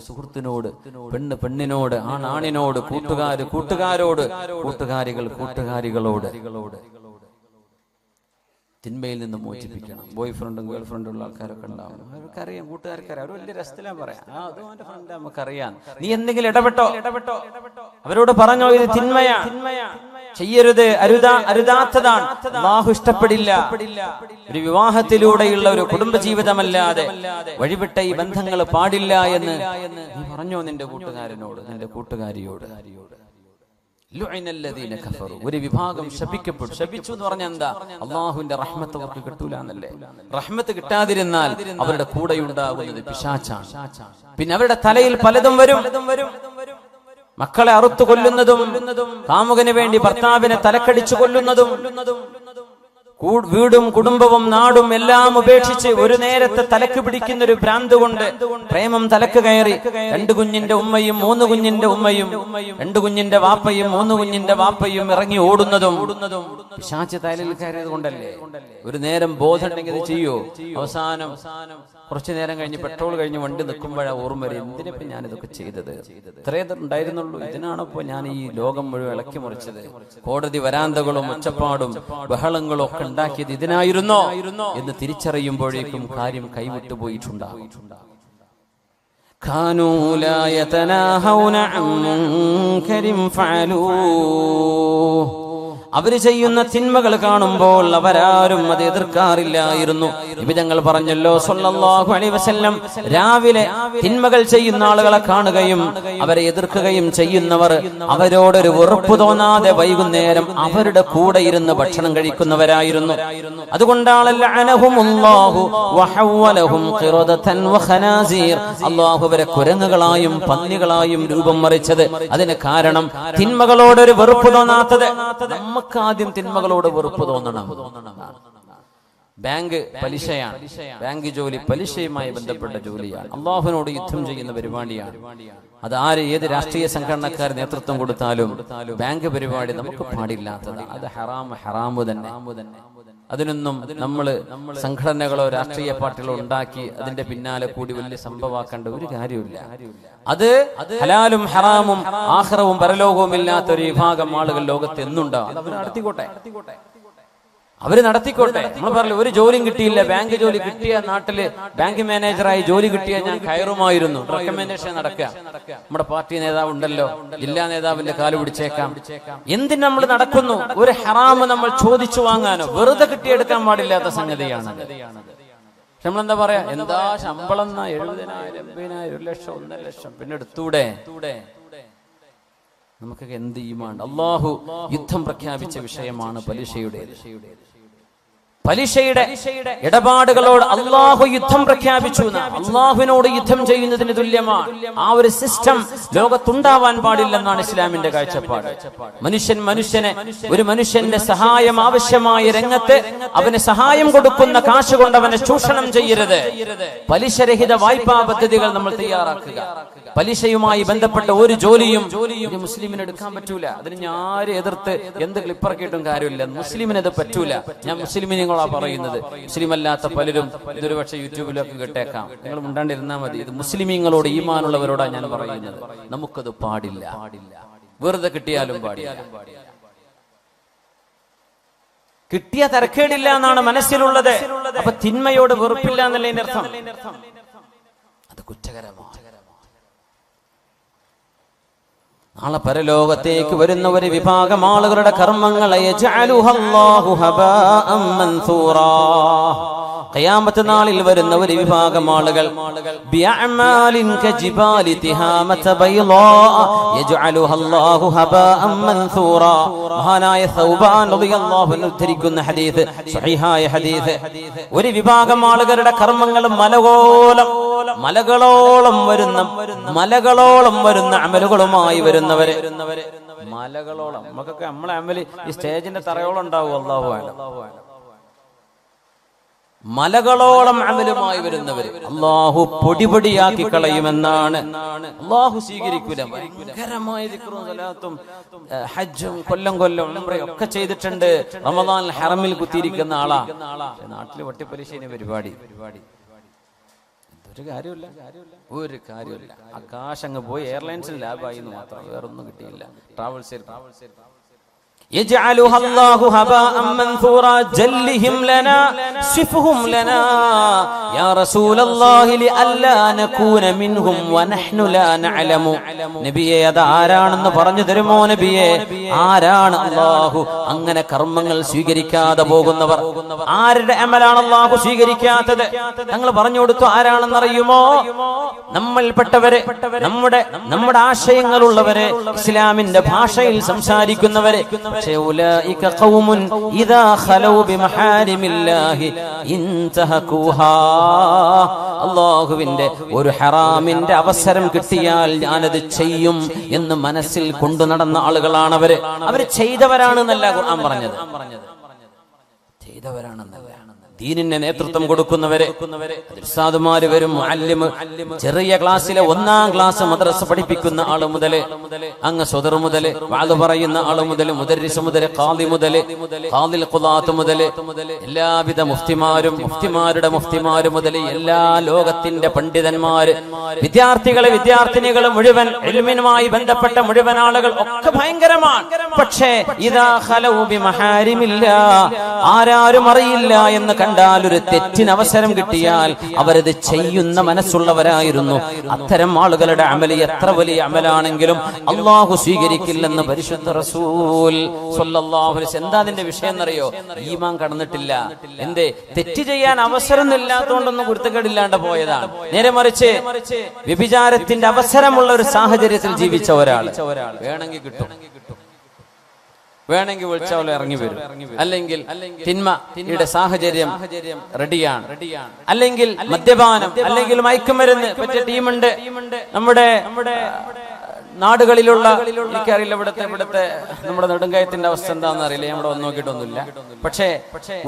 സുഹൃത്തിനോട്, പെണ്ണ് പെണ്ണിനോട്, ആണിനോട്, കൂട്ടുകാരോട്, കൂട്ടുകാരികൾ കൂട്ടുകാരികളോട് തിന്മയിൽ നിന്ന് മോചിപ്പിക്കണം. ബോയ് ഫ്രണ്ടും ഗേൾ ഫ്രണ്ടും ഉള്ള ആൾക്കാരൊക്കെ ഉണ്ടാവും. അവർക്കറിയാം, കൂട്ടുകാർക്കറിയാം. അവർ വലിയ രസത്തിലാ പറയാം, അത് അവന്റെ ഫ്രണ്ട് നമുക്കറിയാം. നീ എന്തെങ്കിലും ഇടപെട്ടോ, അവരോട് പറഞ്ഞോ ഇത് തിന്മയാ, ചെയ്യരുത്, അരുതാത്തതാണ്, അല്ലാഹു ഇഷ്ടപ്പെടില്ല. ഒരു വിവാഹത്തിലൂടെയുള്ള ഒരു കുടുംബജീവിതമല്ലാതെ വഴിവിട്ട ഈ ബന്ധങ്ങൾ പാടില്ല എന്ന് നീ പറഞ്ഞോ നിന്റെ കൂട്ടുകാരനോട്, നിന്റെ കൂട്ടുകാരിയോട്. ഒരു വിഭാഗം ശപിക്കപ്പെട്ടു. ശപിച്ചു എന്ന് പറഞ്ഞാൽ എന്താ? അള്ളാഹുവിന്റെ റഹ്മത്ത് അവർക്ക് കിട്ടൂല എന്നല്ലേ. റഹ്മത്ത് കിട്ടാതിരുന്നാൽ അവരുടെ കൂടെയുണ്ടാകുന്നത് പിശാചാണ്. പിന്നെ അവരുടെ തലയിൽ പലതും വരും. മക്കളെ അറുത്തു കൊല്ലുന്നതും, കാമുകന് വേണ്ടി ഭർത്താവിനെ തലക്കടിച്ചു കൊല്ലുന്നതും, വീടും കുടുംബവും നാടും എല്ലാം ഉപേക്ഷിച്ച് ഒരു നേരത്തെ തലക്ക് പിടിക്കുന്ന ഒരു ഭ്രാന്ത് കൊണ്ട് പ്രേമം തലക്ക് കയറി 2 കുഞ്ഞിന്റെ ഉമ്മയും 3 കുഞ്ഞിന്റെ ഉമ്മയും 2 കുഞ്ഞിന്റെ വാപ്പയും 3 കുഞ്ഞിന്റെ വാപ്പയും ഇറങ്ങി ഓടുന്നതും പിശാച് തലയിൽ കയറിയത് കൊണ്ടല്ലേ. ഒരു നേരം ബോധം ഉണ്ടെങ്കിൽ ഇത് ചെയ്യോ? അവസാനം കുറച്ചു നേരം കഴിഞ്ഞ് പെട്രോൾ കഴിഞ്ഞ് വണ്ടി നിൽക്കുമ്പോഴാണ് ഓർമ്മ വരും, എന്തിനിപ്പോ ഞാനിതൊക്കെ ചെയ്തത്, ഇത്രയേ ഉണ്ടായിരുന്നുള്ളൂ, ഇതിനാണിപ്പോ ഞാൻ ഈ ലോകം മുഴുവൻ ഇളക്കി മറിച്ചത്, കോടതി വരാന്തകളും ഒച്ചപ്പാടും ബഹളങ്ങളും ഒക്കെ ഉണ്ടാക്കിയത് ഇതിനായിരുന്നോ എന്ന് തിരിച്ചറിയുമ്പോഴേക്കും കാര്യം കൈവിട്ടു പോയിട്ടുണ്ടാകും. അവര് ചെയ്യുന്ന തിന്മകൾ കാണുമ്പോൾ അവരാരും അത് എതിർക്കാറില്ലായിരുന്നു. നബിതങ്ങൾ പറഞ്ഞല്ലോ സല്ലല്ലാഹു അലൈഹി വസല്ലം, രാവിലെ തിന്മകൾ ചെയ്യുന്ന ആളുകളെ കാണുകയും അവരെ എതിർക്കുകയും ചെയ്യുന്നവർ അവരോടൊരു വെറുപ്പ് തോന്നാതെ വൈകുന്നേരം അവരുടെ കൂടെ ഇരുന്ന് ഭക്ഷണം കഴിക്കുന്നവരായിരുന്നു. അതുകൊണ്ടാണല്ലോ അനഹുമുല്ലാഹു വഹവലഹും ഖിറദതൻ വഖനാസീർ, അല്ലാഹു അവരെ കുരങ്ങുകളായും പന്നികളായും രൂപം മറിച്ചത്. അതിന് കാരണം തിന്മകളോടൊരു വെറുപ്പ് തോന്നാത്തത്. ആദ്യം തിന്മകളോട് വെറുപ്പ് തോന്നണം. ബാങ്ക് പലിശയാണ്, ബാങ്ക് ജോലി പലിശയുമായി ബന്ധപ്പെട്ട ജോലിയാണ്, അള്ളാഹുവിനോട് യുദ്ധം ചെയ്യുന്ന പരിപാടിയാണ്. അത് ഏത് രാഷ്ട്രീയ സംഘടനക്കാർ നേതൃത്വം കൊടുത്താലും ബാങ്ക് പരിപാടി നമുക്ക് പാടില്ലാത്തതാണ്. അത് ഹറാമു തന്നെ. അതിനൊന്നും നമ്മള് സംഘടനകളോ രാഷ്ട്രീയ പാർട്ടികളോ ഉണ്ടാക്കി അതിന്റെ പിന്നാലെ കൂടി വലിയ സംഭവമാക്കേണ്ട ഒരു കാര്യമില്ല. അത് ഹലാലും ഹറാമും ആഖിറവും പരലോകവും ഇല്ലാത്ത ഒരു വിഭാഗം ആളുകൾ ലോകത്ത് എന്നുണ്ടാവും. അവർ നടത്തിക്കോട്ടെ. നമ്മൾ പറഞ്ഞു ഒരു ജോലിയും കിട്ടിയില്ല, ബാങ്ക് ജോലി കിട്ടിയ നാട്ടില് ബാങ്ക് മാനേജറായി ജോലി കിട്ടിയ ഞാൻ കയറുമായിരുന്നു. റെക്കമെൻഡേഷൻ നടക്കുക. നമ്മുടെ പാർട്ടി നേതാവ് ഉണ്ടല്ലോ, ജില്ലാ നേതാവിന്റെ കാല് പിടിച്ചേക്കാം. എന്തിന് നമ്മൾ നടക്കുന്നു? ഒരു ഹറാമ് നമ്മൾ ചോദിച്ചു വാങ്ങാനോ വെറുതെ കിട്ടിയെടുക്കാൻ പാടില്ലാത്ത സംഗതിയാണ്. നമ്മളെന്താ പറയാ, എന്താ ശമ്പളം 70,000, 80,000, 1 ലക്ഷം, 1.5 ലക്ഷം, പിന്നെ എടുത്തൂടെ? നമുക്കൊക്കെ എന്ത് ഈമാൻ. അല്ലാഹു യുദ്ധം പ്രഖ്യാപിച്ച വിഷയമാണ് പലിശയുടേത്. പലിശയുടെ ഇടപാടുകളോട് അള്ളാഹു യുദ്ധം പ്രഖ്യാപിച്ചു. അള്ളാഹുവിനോട് യുദ്ധം ചെയ്യുന്നതിന് തുല്യമാണ്. ആ ഒരു സിസ്റ്റം ലോകത്തുണ്ടാവാൻ പാടില്ലെന്നാണ് ഇസ്ലാമിന്റെ കാഴ്ചപ്പാട്. ഒരു മനുഷ്യന്റെ സഹായം ആവശ്യമായ രംഗത്ത് അവന് സഹായം കൊടുക്കുന്ന കാശ് കൊണ്ട് അവനെ ചൂഷണം ചെയ്യരുത്. പലിശരഹിത വായ്പാ പദ്ധതികൾ നമ്മൾ തയ്യാറാക്കുക. പലിശയുമായി ബന്ധപ്പെട്ട ഒരു ജോലിയും മുസ്ലിമിന് എടുക്കാൻ പറ്റൂല. അതിന് ഞാൻ എതിർത്ത് എന്ത് ക്ലിപ്പറക്കിയിട്ടും കാര്യമില്ല. മുസ്ലിമിനത് പറ്റൂല. ഞാൻ മുസ്ലിമിനെ പറയുന്നത്. മുസ്ലിം അല്ലാത്ത പലരും ഇതൊരു പക്ഷേ യൂട്യൂബിലൊക്കെ കേട്ടേക്കാം. നിങ്ങൾ മിണ്ടാണ്ടിരുന്നാൽ മതി. ഇത് മുസ്ലിമീങ്ങളോട് ഈമാനുള്ളവരോടാണ് ഞാൻ പറയുന്നത്. നമുക്കത് പാടില്ല. വെറുതെ കിട്ടിയാലും പാടില്ല. കിട്ടിയ തരക്കേടില്ല എന്നാണ് മനസ്സിലുള്ളത്. അപ്പൊ തിന്മയോട് വെറുപ്പില്ല എന്നല്ലേ അർത്ഥം. അത് കുറ്റകരമാണ്. നാളെ പരലോകത്തേക്ക് വരുന്ന ഒരു വിഭാഗം ആളുകളുടെ കർമ്മങ്ങളെ ഖിയാമത്ത് നാളിൽ വരുന്ന ഒരു വിഭാഗം ആളുകൾ ബിഅഅമാലിൻ കജിബാലി തിഹാമത ബൈളാ യജ്അലുഹു അല്ലാഹു ഹബാഅൻ മൻസൂറാ. മഹാനായ സൗബാൻ റളിയല്ലാഹു അൻഹു ഉദ്ധരിക്കുന്ന ഹദീസ്, സ്വഹീഹായ ഹദീസ്. ഒരു വിഭാഗം ആളുകളുടെ കർമ്മങ്ങൾ മലകളോളം വരുന്ന അമലുകളുമായി വരുന്നവര്. മലകളോളം നമുക്കൊക്കെ നമ്മളെ അമല് ഈ സ്റ്റേജിന്റെ തറയോളം ഉണ്ടാവും. അല്ലാഹു അലം. മലകളോളം അമലുമായി വരുന്നവര് അല്ലാഹു പൊടിപൊടിയാക്കി കളയുമെന്നാണ്. അല്ലാഹു സ്വീകരിക്കൂല. ഭയങ്കരമായ ദിക്റും സലാത്തും ഹജ്ജും കൊല്ലം ഉംറയും ഒക്കെ ചെയ്തിട്ടുണ്ട്. റമദാൻ ഹറമിൽ കുത്തിയിരിക്കുന്ന ആളാ. നാട്ടില് വട്ടിപ്പലിശേനെ പരിപാടി ഒരു കാര്യമില്ല. ആകാശങ്ങ് പോയി എയർലൈൻസിൽ ലാഭായി എന്ന് മാത്രം, വേറൊന്നും കിട്ടിയില്ല. ട്രാവൽസ് يجعلها الله هباء منثورا جلهم لنا صفهم لنا يا رسول الله لئلا نكون منهم ونحن لا نعلم. നബിയെ അത് ആരാണെന്ന് പറഞ്ഞു തരുമോ നബിയെ? ആരാണ് അല്ലാഹു അങ്ങനെ കർമ്മങ്ങൾ സ്വീകരിക്കാതെ പോകുന്നവർ? ആരുടെ അമലാണ് അല്ലാഹു സ്വീകരിക്കാത്തത്? ഞങ്ങൾ പറഞ്ഞു കൊടുത്തു. ആരാണെന്ന് അറിയുമോ? നമ്മൾപ്പെട്ടവരെ, നമ്മുടെ ആശയങ്ങളുള്ളവരെ, ഇസ്ലാമിന്റെ ഭാഷയിൽ സംസാരിക്കുന്നവരെ. أولئك قوم إذا خلوا بمحارم الله انتهكوها. അല്ലാഹുവിന്റെ ഒരു ഹറാമിന്റെ അവസരം കിട്ടിയാൽ ഞാനത് ചെയ്യും എന്ന് മനസ്സിൽ കൊണ്ടു നടന്ന ആളുകളാണ് അവര് ചെയ്തവരാണെന്നല്ല ഖുർആൻ പറഞ്ഞത്. ചെയ്തവരാണെന്നല്ല. ദീനിന് നേതൃത്വം കൊടുക്കുന്നവരെ, ഉസ്താദുമാര് വരും, മുഅല്ലിം, ചെറിയ ക്ലാസ്സിലെ 1-ാം ക്ലാസ് മദ്രസ പഠിപ്പിക്കുന്ന ആള് മുതല്, അങ്ങ് സ്വദർ മുതല്, വാദ് പറയുന്ന ആള് മുതല്, മുദർരിസ് മുതല്, ഖാദി മുതല്, ഖാദിൽ ഖുദാത്ത് മുതല്, എല്ലാവിധ മുഫ്തിമാരുടെ മുഫ്തിമാര് മുതല്, എല്ലാ ലോകത്തിന്റെ പണ്ഡിതന്മാര്, വിദ്യാർത്ഥിനികള് മുഴുവൻ, ഇൽമിനുമായി ബന്ധപ്പെട്ട മുഴുവൻ ആളുകൾ ഒക്കെ ഭയങ്കരമാണ്. പക്ഷേ ഇദാ ഖലൗ ബിമഹാരിമില്ലാ, ആരാരും അറിയില്ല എന്ന് കണ്ടാൽ, ഒരു തെറ്റിന് അവസരം കിട്ടിയാൽ അവരത് ചെയ്യുന്ന മനസ്സുള്ളവരായിരുന്നു. അത്തരം ആളുകളുടെ അമല് എത്ര വലിയ അമലാണെങ്കിലും അല്ലാഹു സ്വീകരിക്കില്ലെന്ന് പരിശുദ്ധ റസൂൽ സ്വല്ലല്ലാഹു അലൈഹി വസല്ലം. എന്താ അതിന്റെ വിഷയം എന്നറിയോ? ഈമാൻ കടന്നിട്ടില്ല. എന്തേ? തെറ്റ് ചെയ്യാൻ അവസരം ഇല്ലാത്തതുകൊണ്ടൊന്നും കുരുത്തക്കേടില്ലാണ്ട് പോയതാണ്. നേരെ മറിച്ച് വ്യഭിചാരത്തിന്റെ അവസരമുള്ള ഒരു സാഹചര്യത്തിൽ ജീവിച്ച ഒരാൾ വേണമെങ്കിൽ കിട്ടും, വേണമെങ്കിൽ വിളിച്ചാൽ ഇറങ്ങി വരും. അല്ലെങ്കിൽ തിന്മയുടെ സാഹചര്യം റെഡിയാണ്. അല്ലെങ്കിൽ മദ്യപാനം, അല്ലെങ്കിൽ മയക്കുമരുന്ന് പറ്റിയ ടീമുണ്ട് നമ്മുടെ നാടുകളിലുള്ള. എനിക്കറിയില്ല ഇവിടുത്തെ നമ്മുടെ നെടുങ്കയത്തിന്റെ അവസ്ഥ എന്താണെന്ന് അറിയില്ല, നമ്മുടെ ഒന്നും നോക്കിയിട്ടൊന്നുമില്ല. പക്ഷേ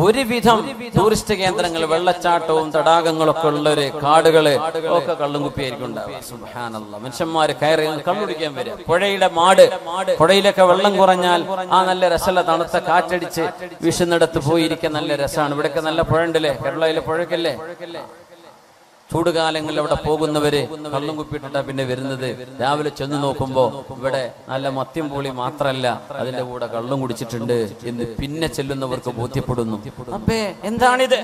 ഒരുവിധം ടൂറിസ്റ്റ് കേന്ദ്രങ്ങൾ, വെള്ളച്ചാട്ടവും തടാകങ്ങളൊക്കെ ഉള്ളൊരു കാടുകള് ഒക്കെ കള്ളും കുപ്പിയായിരിക്കും ഉണ്ടാവുക. സുബ്ഹാനല്ലാഹ്. മനുഷ്യന്മാര് കയറി കള്ളുടിക്കാൻ വരും. പുഴയിലൊക്കെ വെള്ളം കുറഞ്ഞാൽ ആ നല്ല രസമുള്ള തണുത്ത കാറ്റടിച്ച് വീശുന്നിടത്ത് പോയിരിക്കാൻ നല്ല രസമാണ്. ഇവിടെയൊക്കെ നല്ല പുഴ ഉണ്ടല്ലേ, കേരളയിലെ പുഴക്കല്ലേ. ചൂടുകാലങ്ങളിൽ അവിടെ പോകുന്നവര് കള്ളും കുപ്പിയിട്ടാ പിന്നെ വരുന്നത്. രാവിലെ ചെന്ന് നോക്കുമ്പോ ഇവിടെ നല്ല മദ്യം പൊളി മാത്രല്ല, അതിന്റെ കൂടെ കള്ളും കുടിച്ചിട്ടുണ്ട് എന്ന് പിന്നെ ചെല്ലുന്നവർക്ക് ബോധ്യപ്പെടുന്നു. അപ്പേ എന്താണിത്?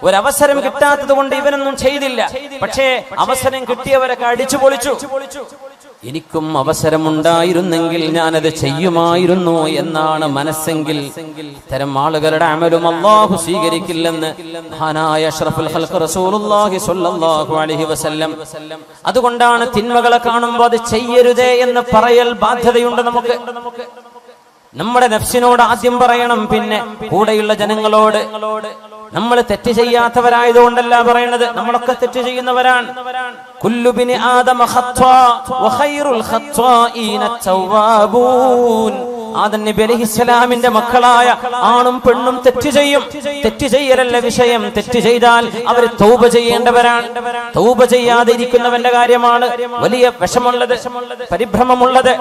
ഒരവസരം കിട്ടാത്തത് കൊണ്ട് ഇവനൊന്നും ചെയ്തില്ല. പക്ഷേ അവസരം കിട്ടിയവരൊക്കെ അടിച്ചു പൊളിച്ചു. എനിക്കും അവസരമുണ്ടായിരുന്നെങ്കിൽ ഞാനത് ചെയ്യുമായിരുന്നു എന്നാണ് മനസ്സെങ്കിൽ ഇത്തരം ആളുകളുടെ അമലും അല്ലാഹു സ്വീകരിക്കില്ലെന്ന് മഹാനായ അഷ്റഫുൽ ഖൽഖ് റസൂലുള്ളാഹി സ്വല്ലല്ലാഹു അലൈഹി വസല്ലം. അതുകൊണ്ടാണ് തിന്മകളെ കാണുമ്പോൾ അത് ചെയ്യരുതേ എന്ന് പറയൽ ബാധ്യതയുണ്ട് നമുക്ക്. നമ്മുടെ നഫ്സിനോട് ആദ്യം പറയണം, പിന്നെ കൂടെയുള്ള ജനങ്ങളോട്. നമ്മൾ തെറ്റ് ചെയ്യാത്തവരായതുകൊണ്ടല്ല പറയണത്, നമ്മളൊക്കെ തെറ്റ് ചെയ്യുന്നവരാണ്. കുല്ലു ബിനി ആദമ ഖത്വാ വഖൈറുൽ ഖത്വാഈന തവ്വാബൂൻ. ആദം നബി അലൈഹിസ്സലാമിന്റെ മക്കളായ ആണും പെണ്ണും തെറ്റ് ചെയ്യും. തെറ്റ് ചെയ്യലല്ല വിഷയം. തെറ്റ് ചെയ്താൽ അവർ തൗബ ചെയ്യേണ്ടവരാണ്. തൗബ ചെയ്യാതെ ഇരിക്കുന്നവന്റെ കാര്യമാണ് വലിയ വിഷമുള്ളത്, പരിഭ്രമമുള്ളത്.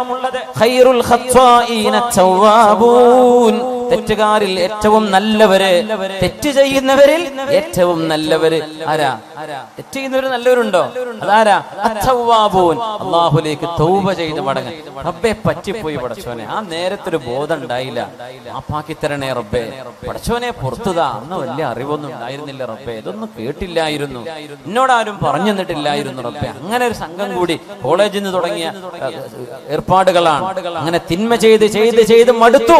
ഖൈറുൽ ഖത്വാഈന തവ്വാബൂൻ. തെറ്റുകാരിൽ ഏറ്റവും നല്ലവര്, തെറ്റ് ചെയ്യുന്നവരിൽ ഏറ്റവും നല്ലവര് ആരാ? തെറ്റ് ചെയ്യുന്നവര് നല്ലവരുണ്ടോ? അതാരാ? അത്തവ്വാബൂൻ. അല്ലാഹുവിലേക്ക് തൗബ ചെയ്ത് മടങ്ങും. റബ്ബേ പറ്റിപ്പോയി പടച്ചോനെ, ആ നേരത്തെ നേരത്തെ ഒരു ബോധം ഉണ്ടായില്ല. മാപ്പാക്കി തരണേ റബ്ബേ, പടച്ചോനെ പുറത്തുതാ, അന്ന് വലിയ അറിവൊന്നും ഉണ്ടായിരുന്നില്ല റബ്ബേ, ഇതൊന്നും കേട്ടില്ലായിരുന്നു, എന്നോടാരും പറഞ്ഞു തന്നിട്ടില്ലായിരുന്നു റബ്ബേ. അങ്ങനെ ഒരു സംഘം കൂടി കോളേജിൽ നിന്ന് തുടങ്ങിയ ഏർപ്പാടുകളാണ്. അങ്ങനെ തിന്മ ചെയ്ത് ചെയ്ത് ചെയ്ത് മടുത്തു.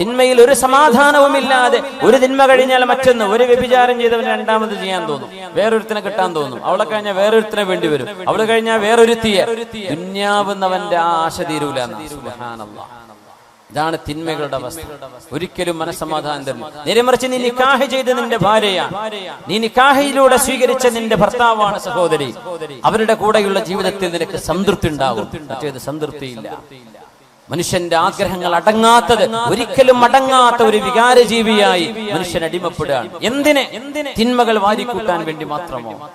തിന്മയിൽ ഒരു സമാധാനവുമില്ലാതെ, ഒരു തിന്മ കഴിഞ്ഞാൽ മറ്റൊന്ന്, ഒരു വ്യഭിചാരം ചെയ്തവന് രണ്ടാമത് ചെയ്യാൻ തോന്നും, വേറൊരുത്തിനെ കിട്ടാൻ തോന്നും, അവളെ കഴിഞ്ഞാൽ വേറൊരുത്തിനെ വേണ്ടി വരും, അവള് കഴിഞ്ഞാൽ വേറൊരുത്തിയെ. ദുന്യാവുന്നവന്റെ ആശ തീരൂല. സുബ്ഹാനല്ലാഹ്. ഇതാണ് തിന്മകളുടെ അവസ്ഥ. ഒരിക്കലും മനസ്സമാധാനം തരില്ല. നേരെമറിച്ച് നീ നിക്കാഹ് ചെയ്ത് നിന്റെ ഭാര്യയാണ്, നീ നിക്കാഹിലൂടെ സ്വീകരിച്ച നിന്റെ ഭർത്താവാണ് സഹോദരി, അവരുടെ കൂടെയുള്ള ജീവിതത്തിൽ നിനക്ക് സംതൃപ്തി ഉണ്ടാകും. മറ്റേത് സംതൃപ്തിയില്ല. മനുഷ്യന്റെ ആഗ്രഹങ്ങൾ അടങ്ങാത്തത്, ഒരിക്കലും അടങ്ങാത്ത ഒരു വികാരജീവിയായി മനുഷ്യൻ അടിമപ്പെടുകയാണ്. എന്തിന്? തിന്മകൾ വാരിക്കൂട്ടാൻ വേണ്ടി മാത്രമോ?